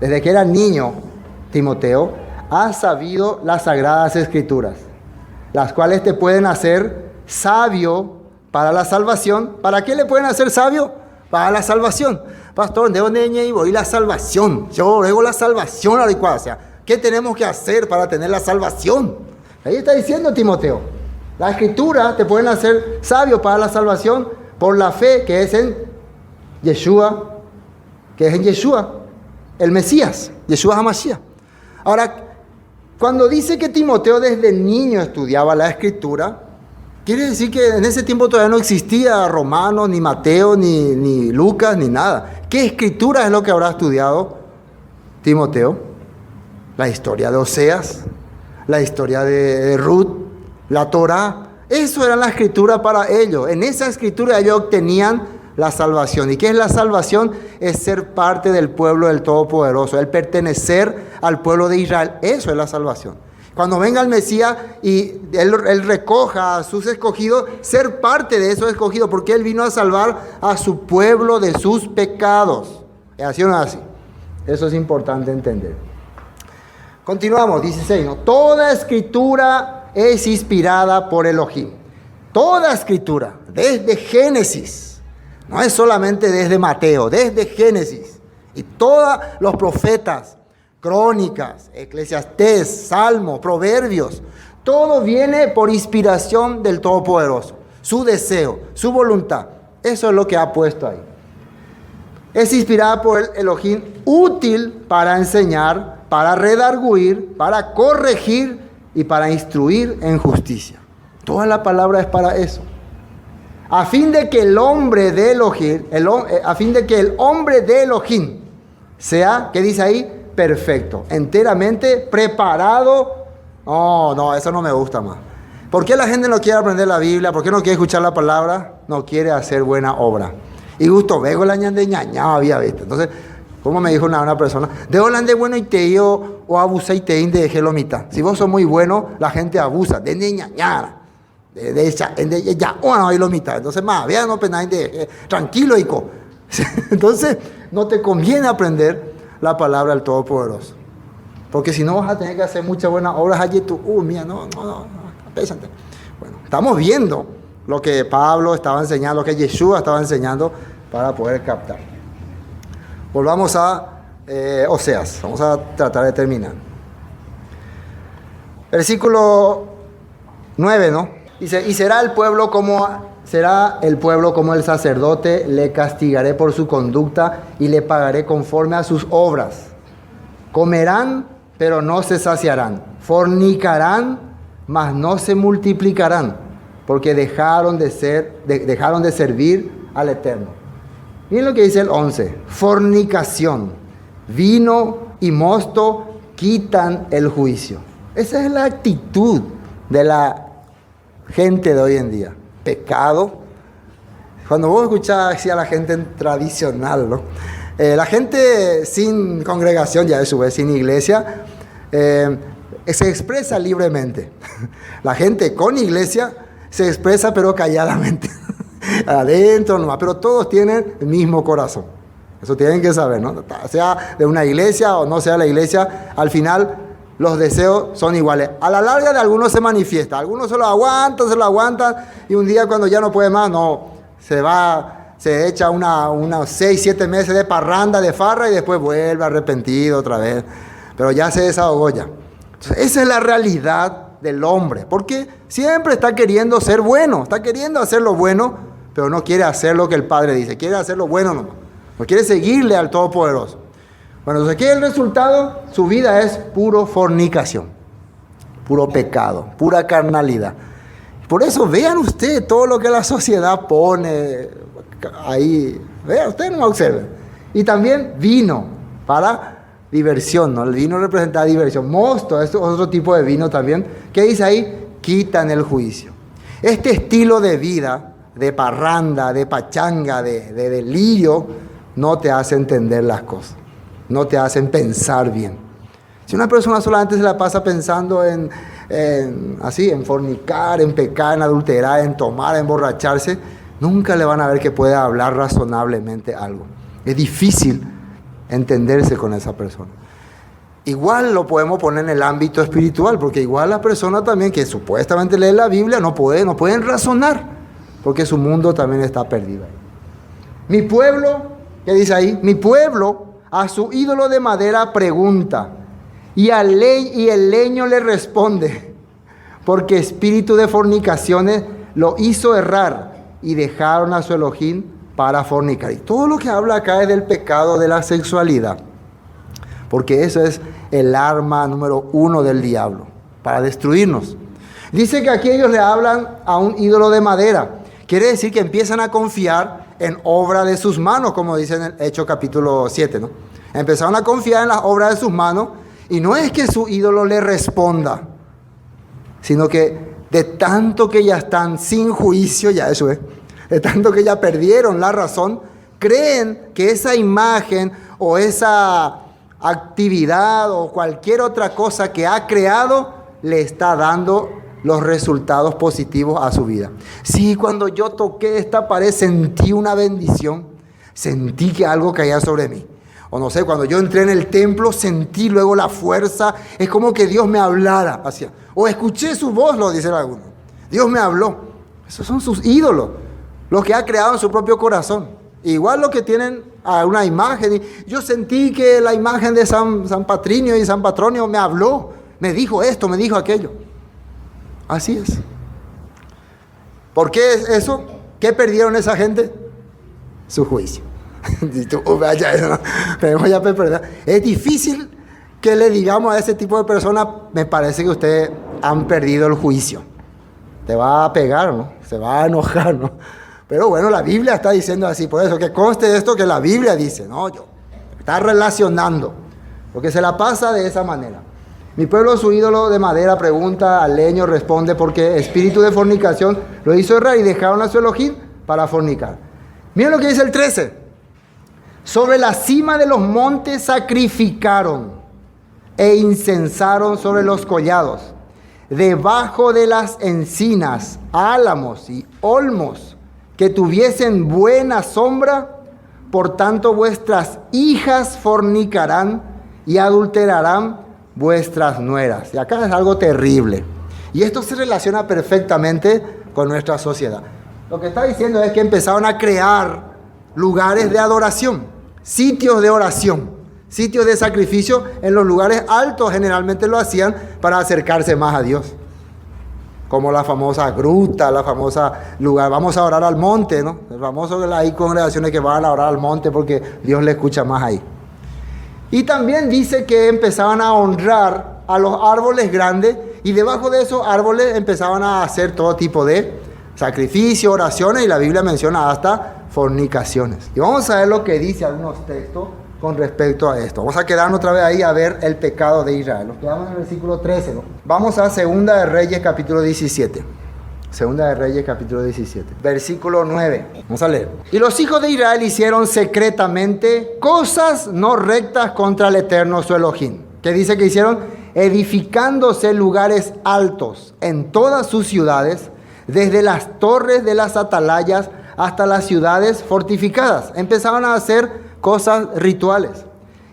desde que era niño, Timoteo, ha sabido las Sagradas Escrituras, las cuales te pueden hacer sabio para la salvación. ¿Para qué le pueden hacer sabio? Para la salvación. Pastor, ¿de dónde voy la salvación? Yo luego la salvación adecuada. O sea, ¿qué tenemos que hacer para tener la salvación? Ahí está diciendo Timoteo. La Escritura te pueden hacer sabio para la salvación por la fe que es en Yeshua, el Mesías, Yeshua HaMashiach. Ahora, cuando dice que Timoteo desde niño estudiaba la Escritura, quiere decir que en ese tiempo todavía no existía Romanos, ni Mateo, ni Lucas, ni nada. ¿Qué Escritura es lo que habrá estudiado Timoteo? La historia de Oseas, la historia de Ruth, la Torá. Eso era la Escritura para ellos. En esa Escritura ellos obtenían la salvación. ¿Y qué es la salvación? Es ser parte del pueblo del Todopoderoso, el pertenecer al pueblo de Israel. Eso es la salvación. Cuando venga el Mesías y él recoja a sus escogidos, ser parte de esos escogidos, porque Él vino a salvar a su pueblo de sus pecados. ¿Así o no así? Eso es importante entender. Continuamos, 16, ¿no? Toda Escritura es inspirada por Elohim. Toda Escritura, desde Génesis, no es solamente desde Mateo, desde Génesis. Y todos los profetas, Crónicas, Eclesiastés, Salmos, Proverbios, todo viene por inspiración del Todopoderoso. Su deseo, su voluntad, eso es lo que ha puesto ahí. Es inspirada por el Elohim, útil para enseñar, para redarguir, para corregir y para instruir en justicia. Toda la palabra es para eso. A fin de que el hombre de Elohim, sea, ¿qué dice ahí? Perfecto, enteramente preparado. No, eso no me gusta más. ¿Por qué la gente no quiere aprender la Biblia? ¿Por qué no quiere escuchar la palabra? No quiere hacer buena obra. Y gusto, vego la ñande ñaña había visto. Entonces, como me dijo una persona, de Holanda bueno y te yo o abusa y te de gelomita. Si vos sos muy bueno, la gente abusa, de ñañara. De ya, bueno, y lo mitad. Entonces, más, vean, no penáis de tranquilo, hijo. Entonces, no te conviene aprender la palabra del Todopoderoso. Porque si no vas a tener que hacer muchas buenas obras allí tú, mira, no, pésate. Bueno, estamos viendo lo que Pablo estaba enseñando, lo que Yeshua estaba enseñando para poder captar. Volvamos a Oseas, vamos a tratar de terminar. Versículo 9, ¿no? Dice, y será el pueblo como el sacerdote, le castigaré por su conducta y le pagaré conforme a sus obras. Comerán, pero no se saciarán. Fornicarán, mas no se multiplicarán, porque dejaron de servir al Eterno. Miren lo que dice el 11. Fornicación, vino y mosto quitan el juicio. Esa es la actitud de la gente de hoy en día. Pecado. Cuando vos escuchás así a la gente tradicional, ¿no? La gente sin congregación, ya de su vez sin iglesia, se expresa libremente. La gente con iglesia se expresa pero calladamente. Adentro nomás, pero todos tienen el mismo corazón. Eso tienen que saber, ¿no? Sea de una iglesia o no sea la iglesia, al final los deseos son iguales. A la larga de algunos se manifiesta, algunos se lo aguantan y un día cuando ya no puede más, se echa unos 6, 7 meses de parranda, de farra y después vuelve arrepentido otra vez. Pero ya se desahogó ya. Entonces, esa es la realidad del hombre, porque siempre está queriendo ser bueno, está queriendo hacer lo bueno, pero no quiere hacer lo que el Padre dice, quiere hacer lo bueno nomás, no quiere seguirle al Todopoderoso. Bueno, entonces aquí el resultado, su vida es puro fornicación, puro pecado, pura carnalidad. Por eso vean ustedes todo lo que la sociedad pone ahí, vean, ustedes no observen. Y también vino para diversión, ¿no? El vino representa diversión. Mosto, esto es otro tipo de vino también. ¿Qué dice ahí? Quitan el juicio. Este estilo de vida, de parranda, de pachanga, de delirio, no te hace entender las cosas, no te hacen pensar bien. Si una persona solamente se la pasa pensando en fornicar, en pecar, en adulterar, en tomar, en emborracharse, nunca le van a ver que pueda hablar razonablemente algo. Es difícil entenderse con esa persona. Igual lo podemos poner en el ámbito espiritual, porque igual la persona también que supuestamente lee la Biblia no pueden razonar, porque su mundo también está perdido. Mi pueblo, ¿qué dice ahí? Mi pueblo a su ídolo de madera pregunta, y el leño le responde, porque espíritu de fornicaciones lo hizo errar, y dejaron a su Elohim para fornicar. Y todo lo que habla acá es del pecado de la sexualidad, porque eso es el arma número 1 del diablo, para destruirnos. Dice que aquí ellos le hablan a un ídolo de madera. Quiere decir que empiezan a confiar en obra de sus manos, como dice en el Hechos capítulo 7, ¿no? Empezaron a confiar en las obras de sus manos, y no es que su ídolo le responda, sino que de tanto que ya están sin juicio, ya eso es, de tanto que ya perdieron la razón, creen que esa imagen o esa actividad o cualquier otra cosa que ha creado le está dando los resultados positivos a su vida. Sí, cuando yo toqué esta pared sentí una bendición, sentí que algo caía sobre mí. O no sé, cuando yo entré en el templo sentí luego la fuerza, es como que Dios me hablara. Así. O escuché su voz, lo dicen algunos. Dios me habló. Esos son sus ídolos, los que ha creado en su propio corazón. Igual los que tienen a una imagen. Yo sentí que la imagen de San Patrinio y San Patronio me habló, me dijo esto, me dijo aquello. Así es. ¿Por qué es eso? ¿Qué perdieron esa gente? Su juicio. Es difícil que le digamos a ese tipo de personas, me parece que ustedes han perdido el juicio. Te va a pegar, ¿no? Se va a enojar, ¿no? Pero bueno, la Biblia está diciendo así, por eso que conste esto que la Biblia dice, ¿no? Está relacionando, porque se la pasa de esa manera. Mi pueblo, su ídolo de madera, pregunta, al leño responde, porque espíritu de fornicación lo hizo errar y dejaron a su Elohim para fornicar. Miren lo que dice el 13. Sobre la cima de los montes sacrificaron e incensaron sobre los collados, debajo de las encinas, álamos y olmos que tuviesen buena sombra. Por tanto vuestras hijas fornicarán y adulterarán vuestras nueras. Y acá es algo terrible. Y esto se relaciona perfectamente con nuestra sociedad. Lo que está diciendo es que empezaron a crear lugares de adoración, sitios de oración, sitios de sacrificio en los lugares altos. Generalmente lo hacían para acercarse más a Dios. Como la famosa gruta, la famosa lugar, vamos a orar al monte, ¿no? El famoso, hay congregaciones que van a orar al monte porque Dios le escucha más ahí. Y también dice que empezaban a honrar a los árboles grandes, y debajo de esos árboles empezaban a hacer todo tipo de sacrificios, oraciones, y la Biblia menciona hasta fornicaciones. Y vamos a ver lo que dice algunos textos con respecto a esto. Vamos a quedarnos otra vez ahí a ver el pecado de Israel. Nos quedamos en el versículo 13, ¿no? Vamos a Segunda de Reyes capítulo 17. Segunda de Reyes capítulo 17. Versículo 9. Vamos a leer. Y los hijos de Israel hicieron secretamente cosas no rectas contra el Eterno su Elohim. ¿Qué dice que hicieron? Edificándose lugares altos en todas sus ciudades, desde las torres de las atalayas hasta las ciudades fortificadas. Empezaban a hacer cosas rituales.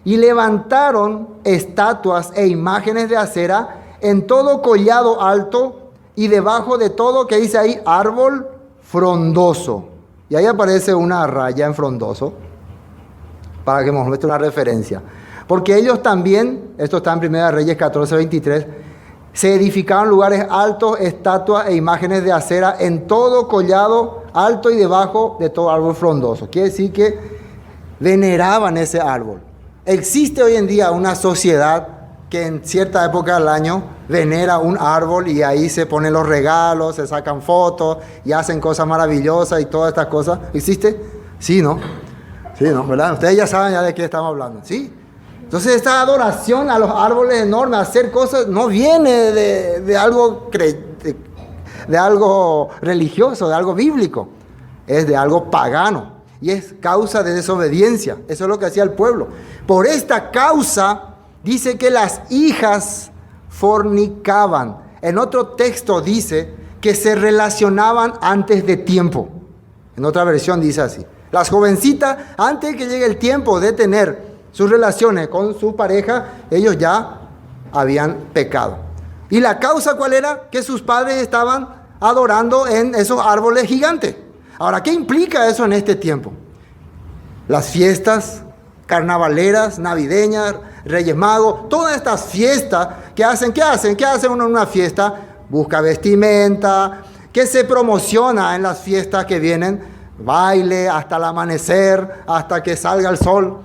Y levantaron estatuas e imágenes de acera en todo collado alto y debajo de todo, que dice ahí, árbol frondoso. Y ahí aparece una raya en frondoso para que nos muestre una referencia. Porque ellos también, esto está en 1 Reyes 14:23, se edificaban lugares altos, estatuas e imágenes de acera en todo collado alto y debajo de todo árbol frondoso. Quiere decir que veneraban ese árbol. Existe hoy en día una sociedad que en cierta época del año venera un árbol y ahí se ponen los regalos, se sacan fotos y hacen cosas maravillosas y todas estas cosas. ¿Existe? Sí, ¿no? Sí, ¿no? ¿Verdad? Ustedes ya saben ya de qué estamos hablando. ¿Sí? Entonces esta adoración a los árboles enormes, hacer cosas, no viene de algo religioso, de algo bíblico. Es de algo pagano. Y es causa de desobediencia. Eso es lo que hacía el pueblo. Por esta causa, dice que las hijas fornicaban. En otro texto dice que se relacionaban antes de tiempo. En otra versión dice así. Las jovencitas, antes de que llegue el tiempo de tener sus relaciones con su pareja, ellos ya habían pecado. ¿Y la causa cuál era? Que sus padres estaban adorando en esos árboles gigantes. Ahora, ¿qué implica eso en este tiempo? Las fiestas carnavaleras, navideñas, Reyes Magos, todas estas fiestas que hacen, ¿qué hacen? ¿Qué hace uno en una fiesta? Busca vestimenta, ¿qué se promociona en las fiestas que vienen? Baile hasta el amanecer, hasta que salga el sol.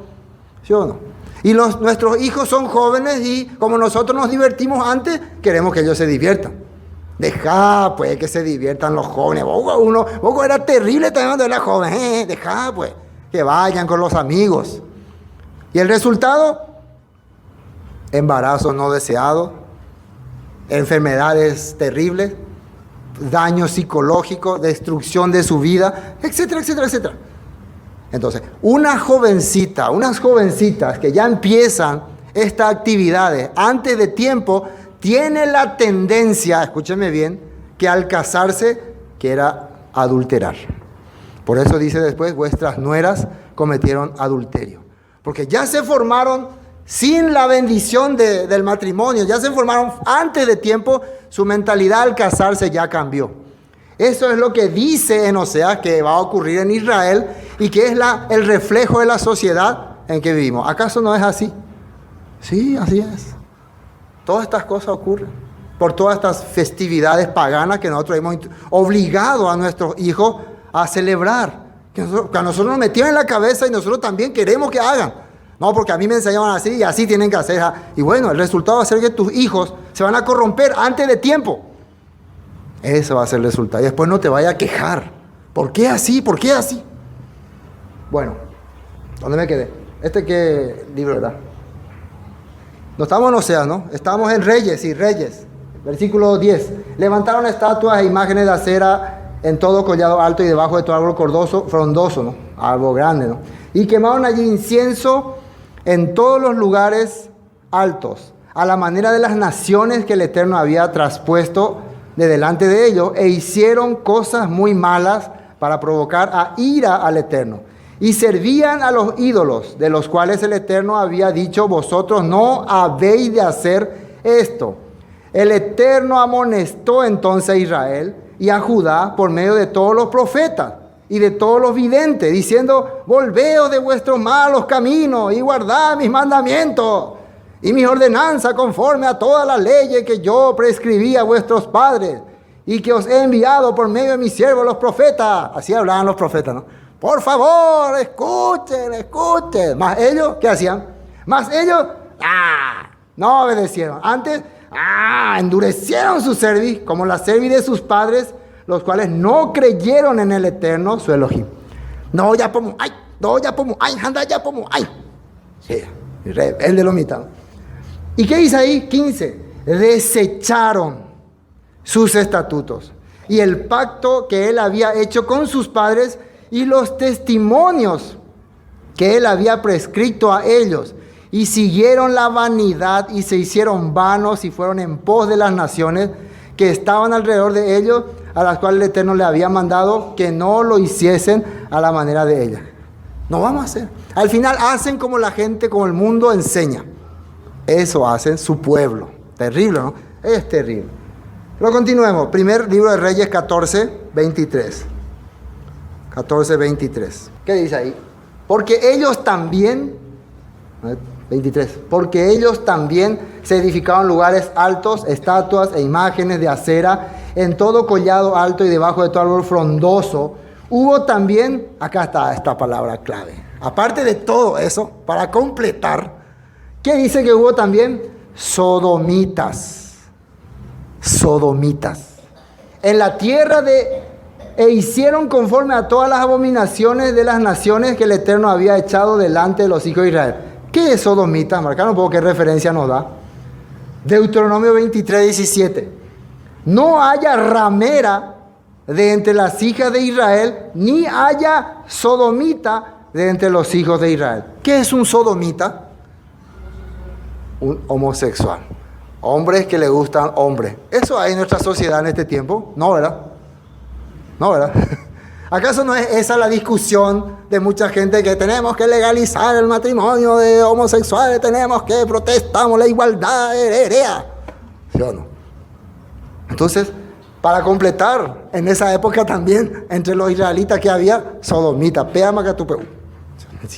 ¿Sí o no? Y nuestros hijos son jóvenes y como nosotros nos divertimos antes, queremos que ellos se diviertan. Deja pues que se diviertan los jóvenes. Vos era terrible también cuando era joven. Deja pues que vayan con los amigos. Y el resultado, embarazo no deseado, enfermedades terribles, daño psicológico, destrucción de su vida, etcétera, etcétera, etcétera. Entonces, unas jovencitas que ya empiezan estas actividades antes de tiempo, tienen la tendencia, escúcheme bien, que al casarse quiera adulterar. Por eso dice después, vuestras nueras cometieron adulterio. Porque ya se formaron sin la bendición del matrimonio, ya se formaron antes de tiempo, su mentalidad al casarse ya cambió. Eso es lo que dice en Oseas que va a ocurrir en Israel y que es el reflejo de la sociedad en que vivimos. ¿Acaso no es así? Sí, así es. Todas estas cosas ocurren por todas estas festividades paganas que nosotros hemos obligado a nuestros hijos a celebrar. Que a nosotros nos metieron en la cabeza y nosotros también queremos que hagan. No, porque a mí me enseñaban así y así tienen que hacer. Y bueno, el resultado va a ser que tus hijos se van a corromper antes de tiempo. Eso va a ser el resultado. Y después no te vayas a quejar. ¿Por qué así? ¿Por qué así? Bueno, ¿dónde me quedé? ¿Qué libro era? No estamos en Oseas, ¿no? Estamos en Reyes y Reyes. Versículo 10. Levantaron estatuas e imágenes de acera en todo collado alto y debajo de todo árbol frondoso, ¿no? Árbol grande, ¿no? Y quemaron allí incienso en todos los lugares altos, a la manera de las naciones que el Eterno había traspuesto de delante de ellos, e hicieron cosas muy malas para provocar a ira al Eterno. Y servían a los ídolos, de los cuales el Eterno había dicho, vosotros no habéis de hacer esto. El Eterno amonestó entonces a Israel y a Judá por medio de todos los profetas y de todos los videntes, diciendo, volveos de vuestros malos caminos y guardad mis mandamientos y mis ordenanzas conforme a todas las leyes que yo prescribí a vuestros padres y que os he enviado por medio de mis siervos los profetas. Así hablaban los profetas, ¿no? Por favor, escuchen, escuchen. Más ellos, ¿qué hacían? Más ellos, no obedecieron. Antes, endurecieron su cerviz, como la cerviz de sus padres, los cuales no creyeron en el Eterno, su Elohim. No, ya pomo, anda ya pomo, Sí, rebelde lo mitad. ¿Y qué dice ahí? 15. Desecharon sus estatutos y el pacto que él había hecho con sus padres y los testimonios que él había prescrito a ellos, y siguieron la vanidad y se hicieron vanos y fueron en pos de las naciones que estaban alrededor de ellos, a las cuales el Eterno le había mandado que no lo hiciesen a la manera de ellas. No vamos a hacer. Al final hacen como la gente, como el mundo enseña. Eso hacen su pueblo. Terrible, ¿no? Es terrible. Pero continuemos. Primer libro de Reyes 14, 23. 14, 23. ¿Qué dice ahí? Porque ellos también, 23, porque ellos también se edificaron lugares altos, estatuas e imágenes de acera, en todo collado alto y debajo de todo árbol frondoso, Hubo también, acá está esta palabra clave, aparte de todo eso, para completar, ¿qué dice que hubo también? Sodomitas. Sodomitas. En la tierra e hicieron conforme a todas las abominaciones de las naciones que el Eterno había echado delante de los hijos de Israel. ¿Qué es sodomita? Marcar un poco qué referencia nos da. Deuteronomio 23, 17. No haya ramera de entre las hijas de Israel, ni haya sodomita de entre los hijos de Israel. ¿Qué es un sodomita? Un homosexual. Hombres que le gustan hombres. ¿Eso hay en nuestra sociedad en este tiempo? No, ¿verdad? No, ¿verdad? ¿Acaso no es esa la discusión de mucha gente que tenemos que legalizar el matrimonio de homosexuales, tenemos que protestamos la igualdad herea? ¿Sí o no? Entonces, para completar, en esa época también, entre los israelitas que había, sodomita,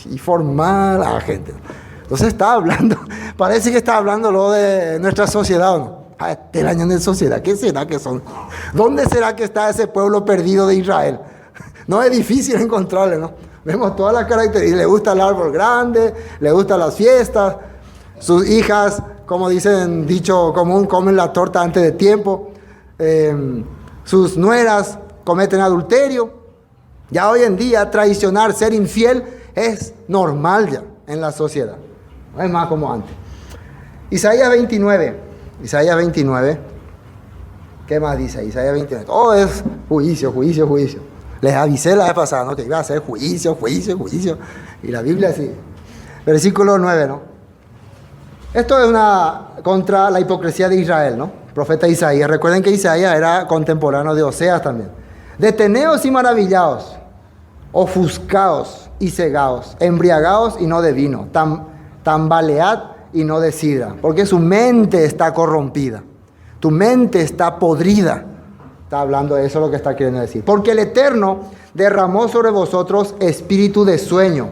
y formar a la gente. Entonces está hablando, parece que está hablando lo de nuestra sociedad, ¿o no? El año de sociedad, ¿qué será que son? ¿Dónde será que está ese pueblo perdido de Israel? No es difícil encontrarle, ¿no? Vemos todas las características, le gusta el árbol grande, le gustan las fiestas, sus hijas, como dicen dicho común, comen la torta antes de tiempo, sus nueras cometen adulterio. Ya hoy en día traicionar, ser infiel es normal ya en la sociedad, no es más como antes. Isaías 29, ¿qué más dice Isaías 29? Todo es juicio. Les avisé la vez pasada, ¿no? Que iba a ser juicio. Y la Biblia sí. Versículo 9, ¿no? Esto es contra la hipocresía de Israel, ¿no? Profeta Isaías. Recuerden que Isaías era contemporáneo de Oseas también. Deteneos y maravillaos, ofuscaos y cegaos, embriagaos y no de vino, tambalead y no de sidra, porque su mente está corrompida, tu mente está podrida. Está hablando de eso, lo que está queriendo decir. Porque el Eterno derramó sobre vosotros espíritu de sueño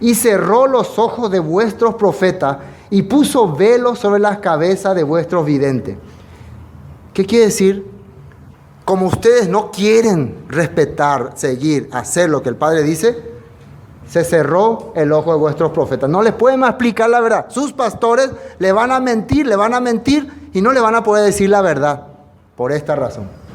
y cerró los ojos de vuestros profetas y puso velos sobre las cabezas de vuestros videntes. ¿Qué quiere decir? Como ustedes no quieren respetar, seguir, hacer lo que el Padre dice, se cerró el ojo de vuestros profetas. No les pueden más explicar la verdad. Sus pastores le van a mentir y no le van a poder decir la verdad. Por esta razón.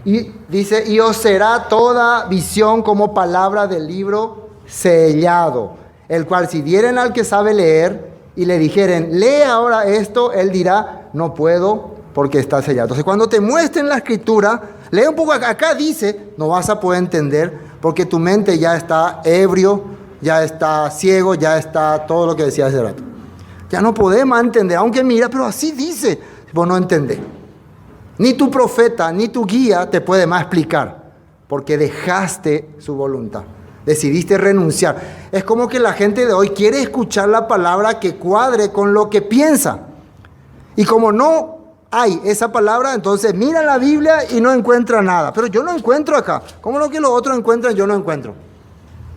Y dice, y os será toda visión como palabra del libro sellado, el cual si dieren al que sabe leer y le dijeren, lee ahora esto, él dirá, no puedo porque está sellado. Entonces cuando te muestren la escritura, lee un poco acá dice, no vas a poder entender porque tu mente ya está ebrio, ya está ciego, ya está todo lo que decía hace rato. Ya no podemos entender, aunque mira, pero así dice, vos no entendés. Ni tu profeta, ni tu guía te puede más explicar, porque dejaste su voluntad, decidiste renunciar. Es como que la gente de hoy quiere escuchar la palabra que cuadre con lo que piensa. Y como no hay esa palabra, entonces mira la Biblia y no encuentra nada. Pero yo no encuentro acá. ¿Cómo lo que los otros encuentran, yo no encuentro?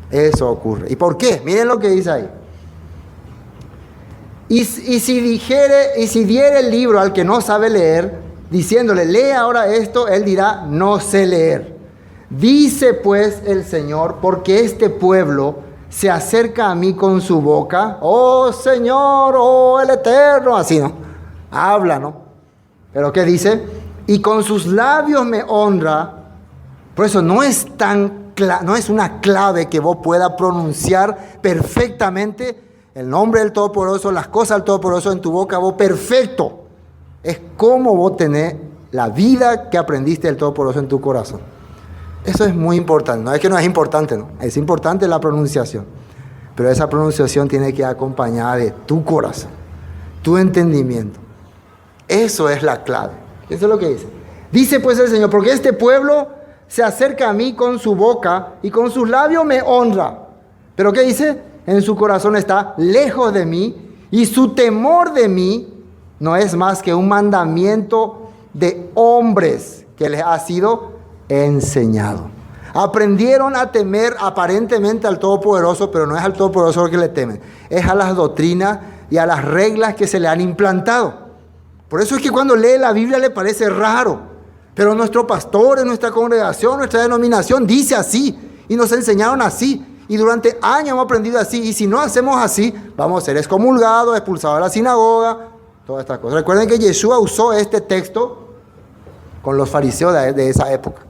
Eso ocurre. ¿Y por qué? Miren lo que dice ahí. Y si diere el libro al que no sabe leer, diciéndole, lee ahora esto, él dirá, no sé leer. Dice pues el Señor, porque este pueblo se acerca a mí con su boca, oh Señor, oh el Eterno, así, ¿no? Habla, ¿no? Pero ¿qué dice? Y con sus labios me honra. Por eso no es una clave que vos puedas pronunciar perfectamente el nombre del Todopoderoso, las cosas del Todopoderoso en tu boca, vos perfecto. Es como vos tenés la vida que aprendiste del Todopoderoso en tu corazón. Eso es muy importante. No es que no es importante, no. Es importante la pronunciación. Pero esa pronunciación tiene que ir acompañada de tu corazón, tu entendimiento. Eso es la clave. Eso es lo que dice. Dice pues el Señor, porque este pueblo se acerca a mí con su boca y con sus labios me honra. ¿Pero qué dice? En su corazón está lejos de mí y su temor de mí no es más que un mandamiento de hombres que les ha sido enseñado. Aprendieron a temer aparentemente al Todopoderoso, pero no es al Todopoderoso lo que le temen. Es a las doctrinas y a las reglas que se le han implantado. Por eso es que cuando lee la Biblia le parece raro. Pero nuestro pastor, en nuestra congregación, nuestra denominación dice así y nos enseñaron así. Y durante años hemos aprendido así. Y si no hacemos así, vamos a ser excomulgados, expulsados de la sinagoga, todas estas cosas. Recuerden que Yeshua usó este texto con los fariseos de esa época.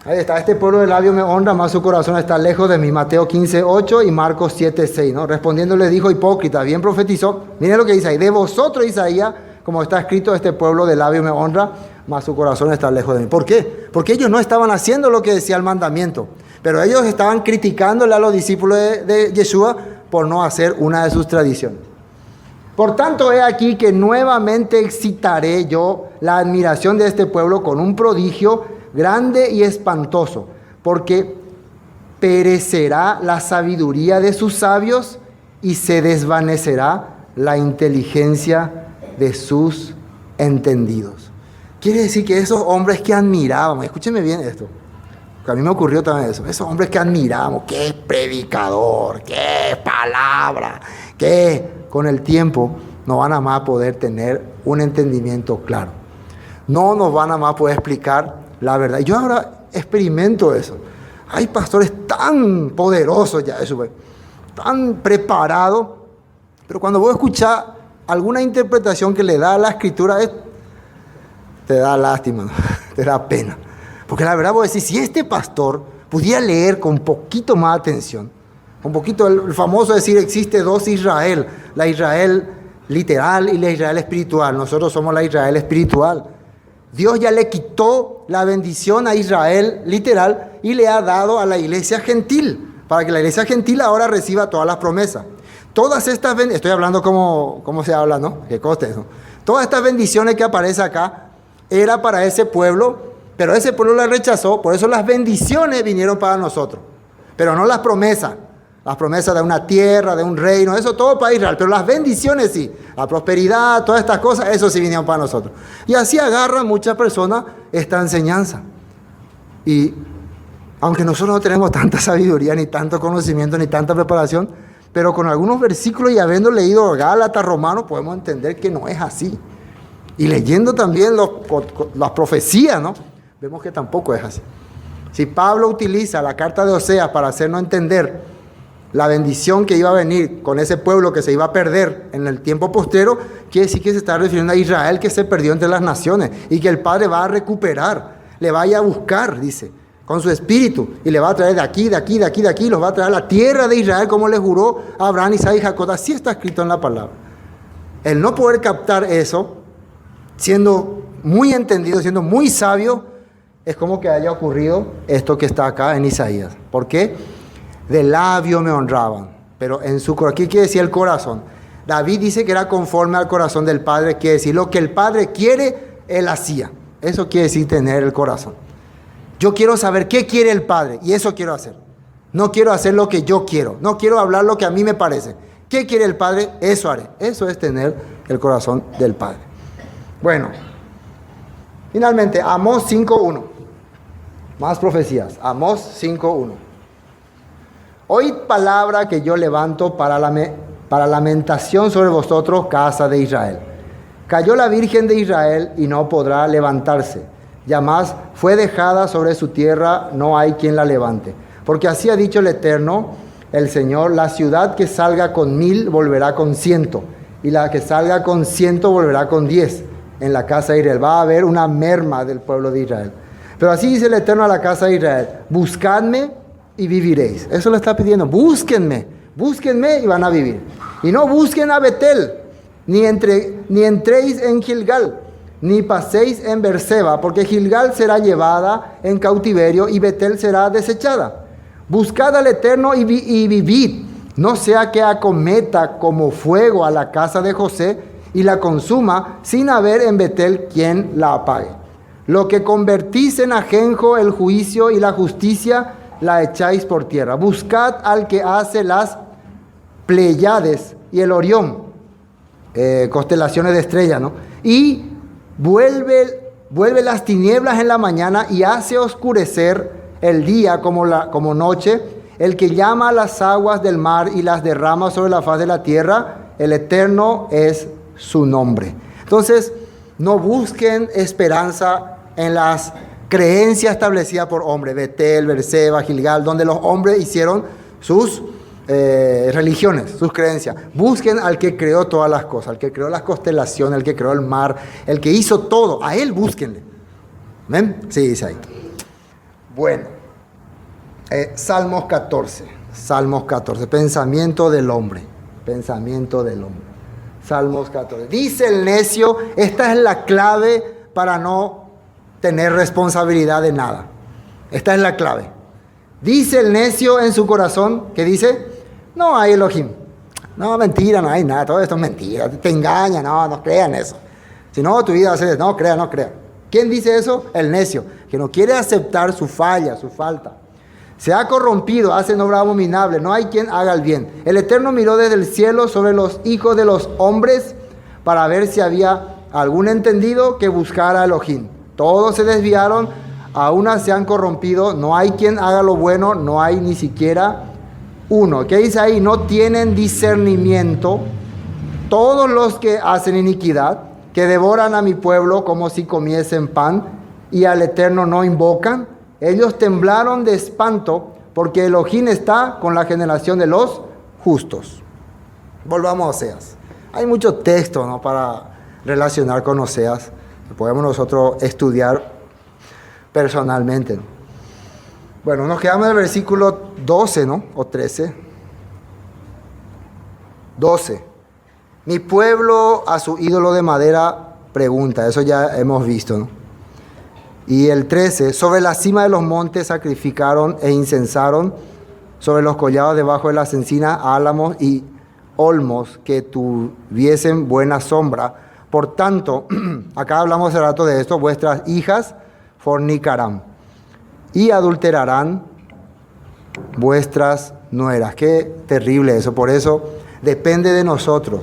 Ahí está, este pueblo de labios me honra, mas su corazón está lejos de mí. Mateo 15:8 y Marcos 7:6, ¿no? Respondiendo le dijo, hipócrita, bien profetizó. Miren lo que dice ahí, de vosotros, Isaías, como está escrito, este pueblo de labios me honra, mas su corazón está lejos de mí. ¿Por qué? Porque ellos no estaban haciendo lo que decía el mandamiento, pero ellos estaban criticándole a los discípulos de Yeshua por no hacer una de sus tradiciones. Por tanto, he aquí que nuevamente excitaré yo la admiración de este pueblo con un prodigio grande y espantoso, porque perecerá la sabiduría de sus sabios y se desvanecerá la inteligencia de sus entendidos. Quiere decir que esos hombres que admirábamos, escúchenme bien esto, que a mí me ocurrió también eso, esos hombres que admirábamos, qué predicador, qué palabra, que con el tiempo no van a más poder tener un entendimiento claro, no nos van a más poder explicar la verdad. Yo ahora experimento eso. Hay pastores tan poderosos ya, eso, tan preparados, pero cuando vos escuchás alguna interpretación que le da a la escritura, te da lástima, ¿no? Te da pena. Porque la verdad vos decís, si este pastor pudiera leer con poquito más atención, con poquito, el famoso decir, existe dos Israel, la Israel literal y la Israel espiritual. Nosotros somos la Israel espiritual. Dios ya le quitó la bendición a Israel literal y le ha dado a la iglesia gentil, para que la iglesia gentil ahora reciba todas las promesas. Todas estas bendiciones, estoy hablando como se habla, ¿no? Que coste eso. Todas estas bendiciones que aparecen acá, era para ese pueblo, pero ese pueblo las rechazó, por eso las bendiciones vinieron para nosotros, pero no las promesas de una tierra, de un reino, eso todo para Israel, pero las bendiciones sí, la prosperidad, todas estas cosas, eso sí vinieron para nosotros. Y así agarran muchas personas esta enseñanza. Y aunque nosotros no tenemos tanta sabiduría, ni tanto conocimiento, ni tanta preparación, pero con algunos versículos y habiendo leído Gálatas, Romanos, podemos entender que no es así. Y leyendo también las profecías, ¿no? Vemos que tampoco es así. Si Pablo utiliza la carta de Oseas para hacernos entender la bendición que iba a venir con ese pueblo que se iba a perder en el tiempo postrero, quiere decir que se está refiriendo a Israel que se perdió entre las naciones y que el Padre va a recuperar, le vaya a buscar, dice, con su espíritu, y le va a traer de aquí, los va a traer a la tierra de Israel como le juró a Abraham, Isaac y Jacob. Así está escrito en la palabra. El no poder captar eso, siendo muy entendido, siendo muy sabio, es como que haya ocurrido esto que está acá en Isaías. ¿Por qué? De labio me honraban, pero en su corazón. ¿Qué quiere decir el corazón? David dice que era conforme al corazón del Padre, quiere decir lo que el Padre quiere, él hacía. Eso quiere decir tener el corazón. Yo quiero saber qué quiere el Padre y eso quiero hacer. No quiero hacer lo que yo quiero, no quiero hablar lo que a mí me parece. ¿Qué quiere el Padre? Eso haré. Eso es tener el corazón del Padre. Bueno, finalmente, Amós 5:1. Más profecías. Amós 5:1. Oíd palabra que yo levanto para lamentación sobre vosotros, casa de Israel. Cayó la Virgen de Israel y no podrá levantarse. Ya más fue dejada sobre su tierra, no hay quien la levante. Porque así ha dicho el Eterno, el Señor, la ciudad que salga con 1000 volverá con 100, y la que salga con 100 volverá con 10. En la casa de Israel va a haber una merma del pueblo de Israel. Pero así dice el Eterno a la casa de Israel: buscadme y viviréis. Eso lo está pidiendo. Búsquenme y van a vivir. Y no busquen a Betel, ni entréis en Gilgal, ni paséis en Berseba, porque Gilgal será llevada en cautiverio y Betel será desechada. Buscad al Eterno y vivid, no sea que acometa como fuego a la casa de José y la consuma sin haber en Betel quien la apague. Lo que convertís en ajenjo el juicio y la justicia, la echáis por tierra. Buscad al que hace las Pleiades y el Orión, constelaciones de estrellas, ¿no? Y vuelve las tinieblas en la mañana y hace oscurecer el día como noche. El que llama a las aguas del mar y las derrama sobre la faz de la tierra, el Eterno es su nombre. Entonces, No busquen esperanza en las creencias establecidas por hombres, Betel, Berseba, Gilgal, donde los hombres hicieron sus religiones, sus creencias. Busquen al que creó todas las cosas, al que creó las constelaciones, el que creó el mar, el que hizo todo. A él búsquenle. ¿Ven? Sí, dice ahí. Bueno, Salmos 14. Salmos 14. Pensamiento del hombre. Pensamiento del hombre. Salmos 14. Dice el necio, esta es la clave para no tener responsabilidad de nada. Esta es la clave. Dice el necio en su corazón, ¿qué dice? No hay Elohim. No, mentira, no hay nada. Todo esto es mentira. Te engaña, no crean eso. Si no, tu vida va a ser, no crea. ¿Quién dice eso? El necio, que no quiere aceptar su falla, su falta. Se ha corrompido, hace obra abominable, no hay quien haga el bien. El Eterno miró desde el cielo sobre los hijos de los hombres para ver si había algún entendido que buscara a Elohim. Todos se desviaron, a una se han corrompido, no hay quien haga lo bueno, no hay ni siquiera uno. ¿Qué dice ahí? No tienen discernimiento todos los que hacen iniquidad, que devoran a mi pueblo como si comiesen pan, y al Eterno no invocan. Ellos temblaron de espanto, porque Elohim está con la generación de los justos. Volvamos a Oseas. Hay mucho texto, ¿no?, para relacionar con Oseas, que podemos nosotros estudiar personalmente, ¿no? Bueno, nos quedamos en el versículo 12, ¿no? O 13. 12. Mi pueblo a su ídolo de madera pregunta. Eso ya hemos visto, ¿no? Y el 13. Sobre la cima de los montes sacrificaron e incensaron, sobre los collados debajo de las encinas, álamos y olmos que tuviesen buena sombra. Por tanto, acá hablamos hace rato de esto, vuestras hijas fornicarán y adulterarán vuestras nueras. Qué terrible eso. Por eso depende de nosotros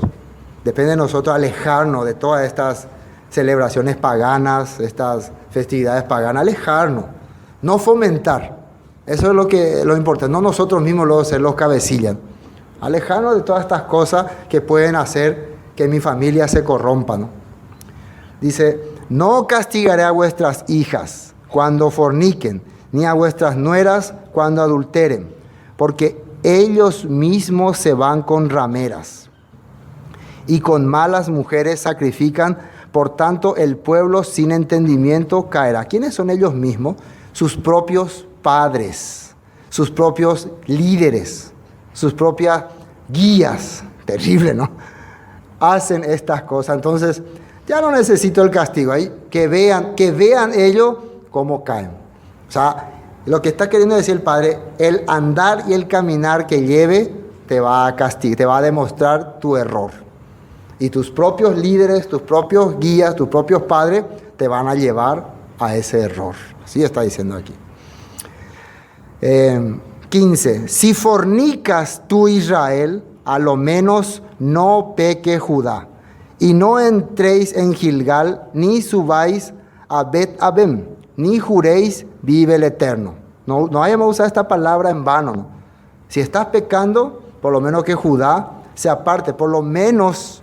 alejarnos de todas estas celebraciones paganas, estas festividades paganas, alejarnos, no fomentar. Eso es lo importante, no nosotros mismos luego ser los cabecillas. Alejarnos de todas estas cosas que pueden hacer que mi familia se corrompa, ¿no? Dice, no castigaré a vuestras hijas cuando forniquen, ni a vuestras nueras cuando adulteren, porque ellos mismos se van con rameras y con malas mujeres sacrifican. Por tanto, el pueblo sin entendimiento caerá. ¿Quiénes son ellos mismos? Sus propios padres, sus propios líderes, sus propias guías. Terrible, ¿no? Hacen estas cosas. Entonces, ya no necesito el castigo. Ahí que vean ellos cómo caen. O sea, lo que está queriendo decir el Padre, el andar y el caminar que lleve te va a castigar, te va a demostrar tu error. Y tus propios líderes, tus propios guías, tus propios padres te van a llevar a ese error. Así está diciendo aquí. 15. Si fornicas tú, Israel, a lo menos no peque Judá, y no entréis en Gilgal, ni subáis a Bet-Abem, ni juréis, vive el Eterno. No vayamos a usar esta palabra en vano, ¿no? Si estás pecando, por lo menos que Judá se aparte, por lo menos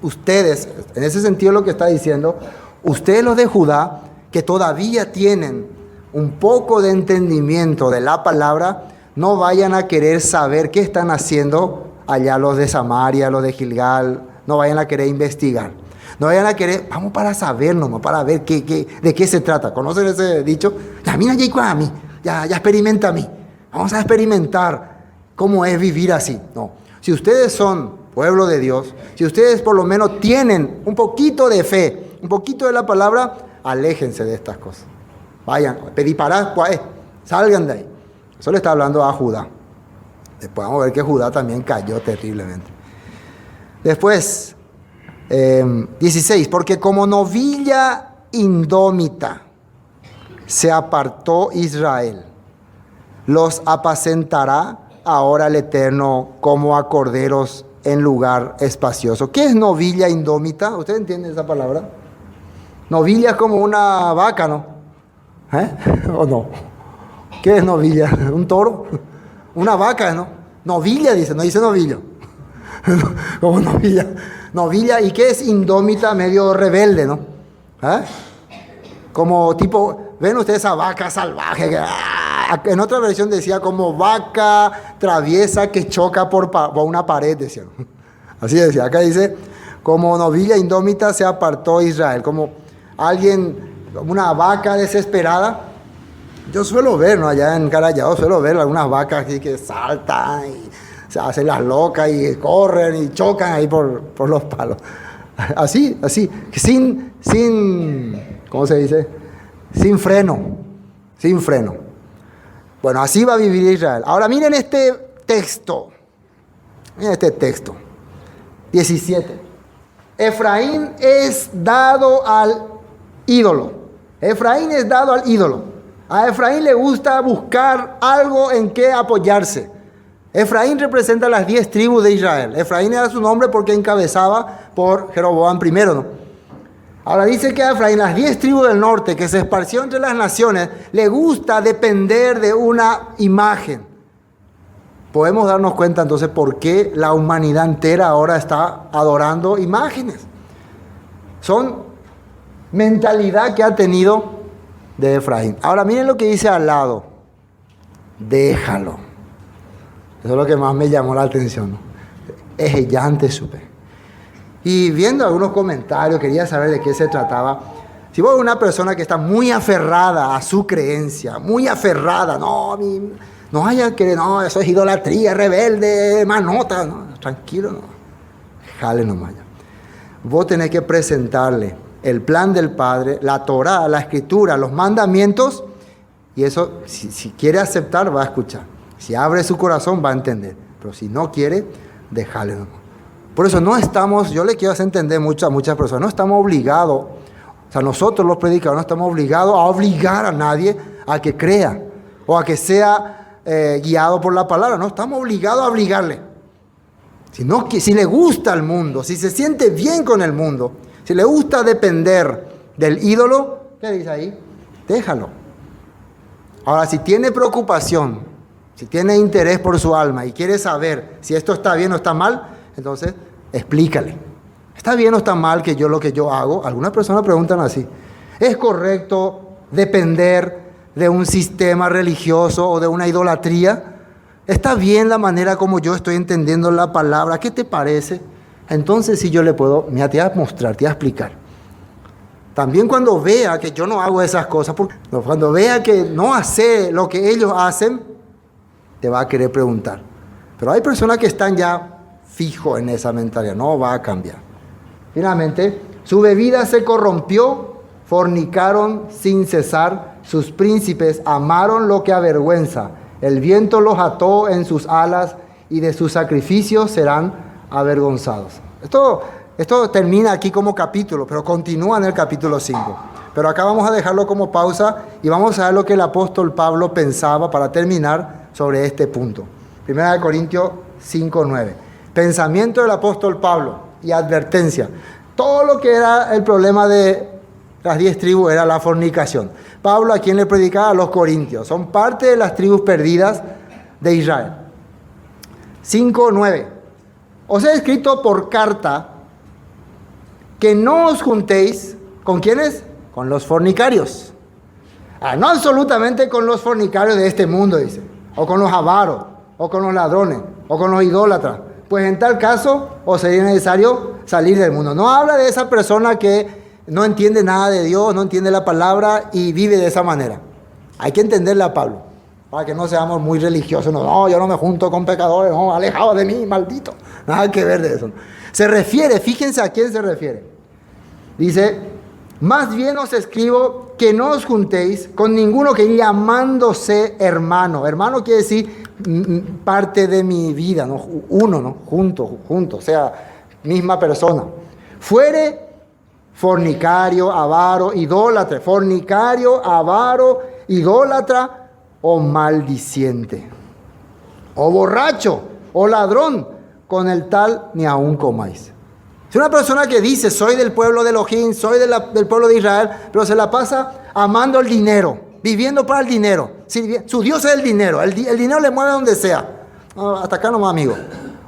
ustedes, en ese sentido lo que está diciendo, ustedes los de Judá, que todavía tienen un poco de entendimiento de la palabra, no vayan a querer saber qué están haciendo allá los de Samaria, los de Gilgal, no vayan a querer investigar. No vayan a querer, vamos para saber nomás, para ver de qué se trata. ¿Conocen ese dicho? Ya mira, ya experimenta a mí. Vamos a experimentar cómo es vivir así. No, si ustedes son pueblo de Dios, si ustedes por lo menos tienen un poquito de fe, un poquito de la palabra, aléjense de estas cosas. Vayan, pedí para, salgan de ahí. Eso le está hablando a Judá. Después vamos a ver que Judá también cayó terriblemente. Después, 16, porque como novilla indómita se apartó Israel, los apacentará ahora el Eterno como a corderos en lugar espacioso. ¿Qué es novilla indómita? ¿Ustedes entienden esa palabra? Novilla es como una vaca, ¿no? ¿O no? ¿Qué es novilla? ¿Un toro? Una vaca, ¿no? Novilla dice, no dice novillo. Como novilla. Novilla, ¿y qué es indómita? Medio rebelde, ¿no? ¿Eh? Como tipo, ¿ven ustedes esa vaca salvaje? En otra versión decía como vaca traviesa que choca por una pared, decían. Así decía. Acá dice, como novilla indómita se apartó Israel. Como alguien, como una vaca desesperada. Yo suelo ver, ¿no? Allá en Carayao suelo ver algunas vacas así que saltan y se hacen las locas y corren y chocan ahí por los palos. Así, sin, ¿cómo se dice? Sin freno. Bueno, así va a vivir Israel. Ahora miren este texto. Miren este texto. 17. Efraín es dado al ídolo. Efraín es dado al ídolo. A Efraín le gusta buscar algo en que apoyarse. Efraín representa las 10 tribus de Israel. Efraín era su nombre porque encabezaba por Jeroboam I, ¿no? Ahora dice que a Efraín, las 10 tribus del norte que se esparció entre las naciones, le gusta depender de una imagen. Podemos darnos cuenta entonces por qué la humanidad entera ahora está adorando imágenes. Son mentalidad que ha tenido de Efraín. Ahora miren lo que dice al lado. Déjalo. Eso es lo que más me llamó la atención, ¿no? Es ya antes supe. Y viendo algunos comentarios, quería saber de qué se trataba. Si vos una persona que está muy aferrada a su creencia, muy aferrada, no haya que, no, eso es idolatría, rebelde, manota, no, tranquilo, no. Jale nomás ya. Vos tenés que presentarle el plan del Padre, la Torá, la Escritura, los mandamientos, y eso, si quiere aceptar, va a escuchar. Si abre su corazón, va a entender. Pero si no quiere, déjale nomás. Por eso no estamos, yo le quiero hacer entender a muchas personas, no estamos obligados, o sea, nosotros los predicadores no estamos obligados a obligar a nadie a que crea o a que sea guiado por la palabra, no estamos obligados a obligarle. Si le gusta el mundo, si se siente bien con el mundo, si le gusta depender del ídolo, ¿qué dice ahí? Déjalo. Ahora, si tiene preocupación, si tiene interés por su alma y quiere saber si esto está bien o está mal, entonces explícale. ¿Está bien o está mal que lo que yo hago? Algunas personas preguntan así. ¿Es correcto depender de un sistema religioso o de una idolatría? ¿Está bien la manera como yo estoy entendiendo la palabra? ¿Qué te parece? Entonces sí yo le puedo, mira, te voy a mostrar, te voy a explicar. También cuando vea que yo no hago esas cosas, cuando vea que no hace lo que ellos hacen, te va a querer preguntar. Pero hay personas que están ya fijos en esa mentalidad, no va a cambiar. Finalmente, su bebida se corrompió, fornicaron sin cesar, sus príncipes amaron lo que avergüenza, el viento los ató en sus alas y de sus sacrificios serán avergonzados. Esto termina aquí como capítulo, pero continúa en el capítulo 5. Pero acá vamos a dejarlo como pausa y vamos a ver lo que el apóstol Pablo pensaba para terminar sobre este punto. 1 Corintios 5:9. Pensamiento del apóstol Pablo y advertencia. Todo lo que era el problema de las 10 tribus era la fornicación. Pablo, a quien le predicaba, a los corintios. Son parte de las tribus perdidas de Israel. 5:9. Os he escrito por carta que no os juntéis, ¿con quiénes? Con los fornicarios. No absolutamente con los fornicarios de este mundo, dice. O con los avaros, o con los ladrones, o con los idólatras. Pues en tal caso, os sería necesario salir del mundo. No habla de esa persona que no entiende nada de Dios, no entiende la palabra y vive de esa manera. Hay que entenderle a Pablo, para que no seamos muy religiosos. No, yo no me junto con pecadores, no, alejado de mí, maldito. Nada que ver de eso. Se refiere, fíjense a quién se refiere. Dice, más bien os escribo que no os juntéis con ninguno que llamándose hermano. Hermano quiere decir parte de mi vida, ¿no? Uno, ¿no? Junto, o sea, misma persona. Fuere fornicario, avaro, idólatra. Fornicario, avaro, idólatra o maldiciente. O borracho, o ladrón, con el tal ni aun comáis. Es una persona que dice, soy del pueblo de Elohim, soy del pueblo de Israel, pero se la pasa amando el dinero, viviendo para el dinero. Su Dios es el dinero le mueve donde sea. Hasta acá nomás, amigo.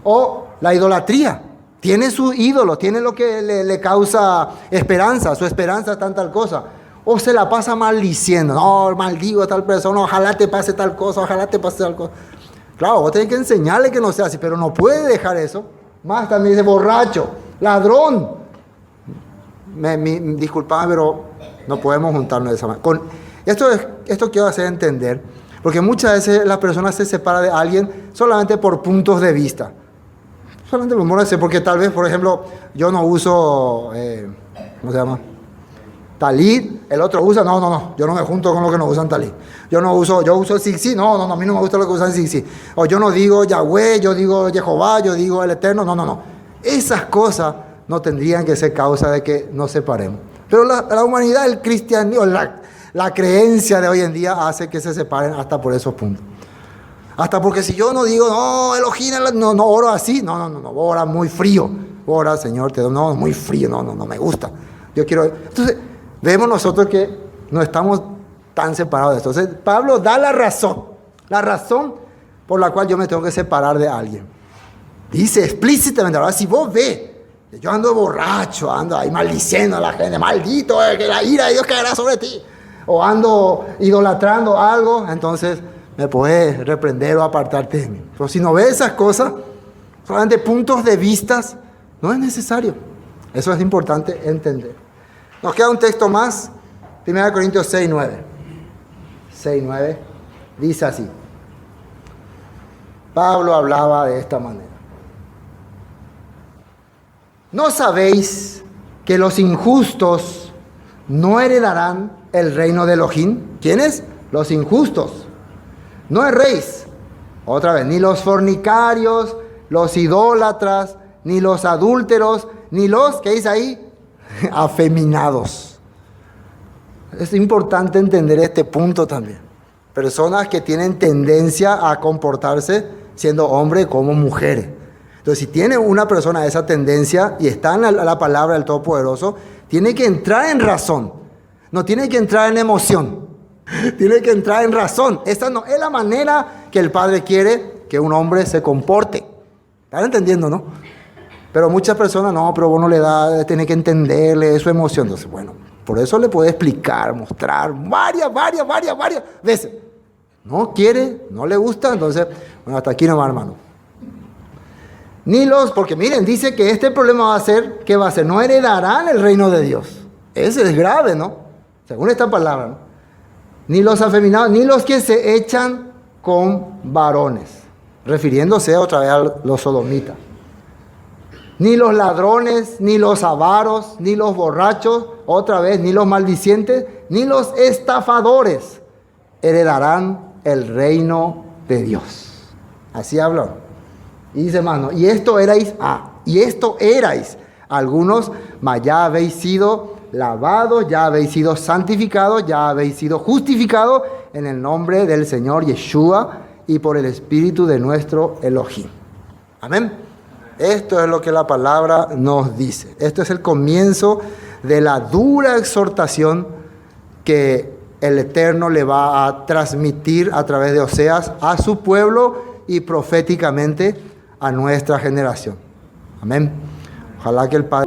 O la idolatría. Tiene su ídolo, tiene lo que le causa esperanza, su esperanza está en tal cosa. O se la pasa maldiciendo, no, maldigo a tal persona, ojalá te pase tal cosa, ojalá te pase tal cosa. Claro, vos tenés que enseñarle que no sea así, pero no puede dejar eso. Más también dice borracho, ladrón. Disculpame, pero no podemos juntarnos de esa manera. Esto quiero hacer entender, porque muchas veces las personas se separan de alguien solamente por puntos de vista. Solamente porque tal vez, por ejemplo, yo no uso, ¿cómo se llama? Talit, el otro usa, no, yo no me junto con los que no usan talit. Yo uso Siksi, no, a mí no me gusta lo que usan Siksi. O yo no digo Yahweh, yo digo Jehová, yo digo el Eterno, no. Esas cosas no tendrían que ser causa de que nos separemos. Pero la humanidad, el cristianismo, la creencia de hoy en día hace que se separen hasta por esos puntos. Hasta porque si yo no digo, no, Elohim, no oro así, no, ora muy frío. Ora, Señor, no, muy frío, no me gusta. Yo quiero. Entonces, vemos nosotros que no estamos tan separados de esto. Entonces, Pablo da la razón por la cual yo me tengo que separar de alguien. Dice explícitamente, ahora si vos ves, yo ando borracho, ando ahí maldiciendo a la gente, maldito, que la ira de Dios caerá sobre ti. O ando idolatrando algo, entonces me puedes reprender o apartarte de mí. Pero si no ves esas cosas, solamente puntos de vistas, no es necesario. Eso es importante entender. Nos queda un texto más, 1 Corintios 6:9. 6:9 dice así. Pablo hablaba de esta manera. ¿No sabéis que los injustos no heredarán el reino de Elohim? ¿Quiénes? Los injustos. No erréis. Otra vez, ni los fornicarios, los idólatras, ni los adúlteros, ni los, ¿qué dice ahí? Afeminados. Es importante entender este punto también. Personas que tienen tendencia a comportarse siendo hombres como mujeres. Entonces, si tiene una persona esa tendencia y está en la palabra del Todopoderoso, tiene que entrar en razón. No tiene que entrar en emoción. Tiene que entrar en razón. Esta no es la manera que el Padre quiere que un hombre se comporte. ¿Están entendiendo, no? Pero muchas personas, no, pero vos no le das, tiene que entenderle su emoción. Entonces, bueno, por eso le puede explicar, mostrar varias veces. No quiere, no le gusta, entonces, bueno, hasta aquí nomás, hermano. Porque miren, dice que este problema va a ser, ¿qué va a ser? No heredarán el reino de Dios. Ese es grave, ¿no? Según esta palabra, ¿no? Ni los afeminados, ni los que se echan con varones, refiriéndose otra vez a los sodomitas. Ni los ladrones, ni los avaros, ni los borrachos, otra vez, ni los maldicientes, ni los estafadores heredarán el reino de Dios. Así habló. Y dice, hermano, y esto erais, algunos, mas ya habéis sido lavados, ya habéis sido santificados, ya habéis sido justificados en el nombre del Señor Yeshua y por el Espíritu de nuestro Elohim. Amén. Esto es lo que la palabra nos dice. Esto es el comienzo de la dura exhortación que el Eterno le va a transmitir a través de Oseas a su pueblo y proféticamente a nuestra generación. Amén. Ojalá que el Padre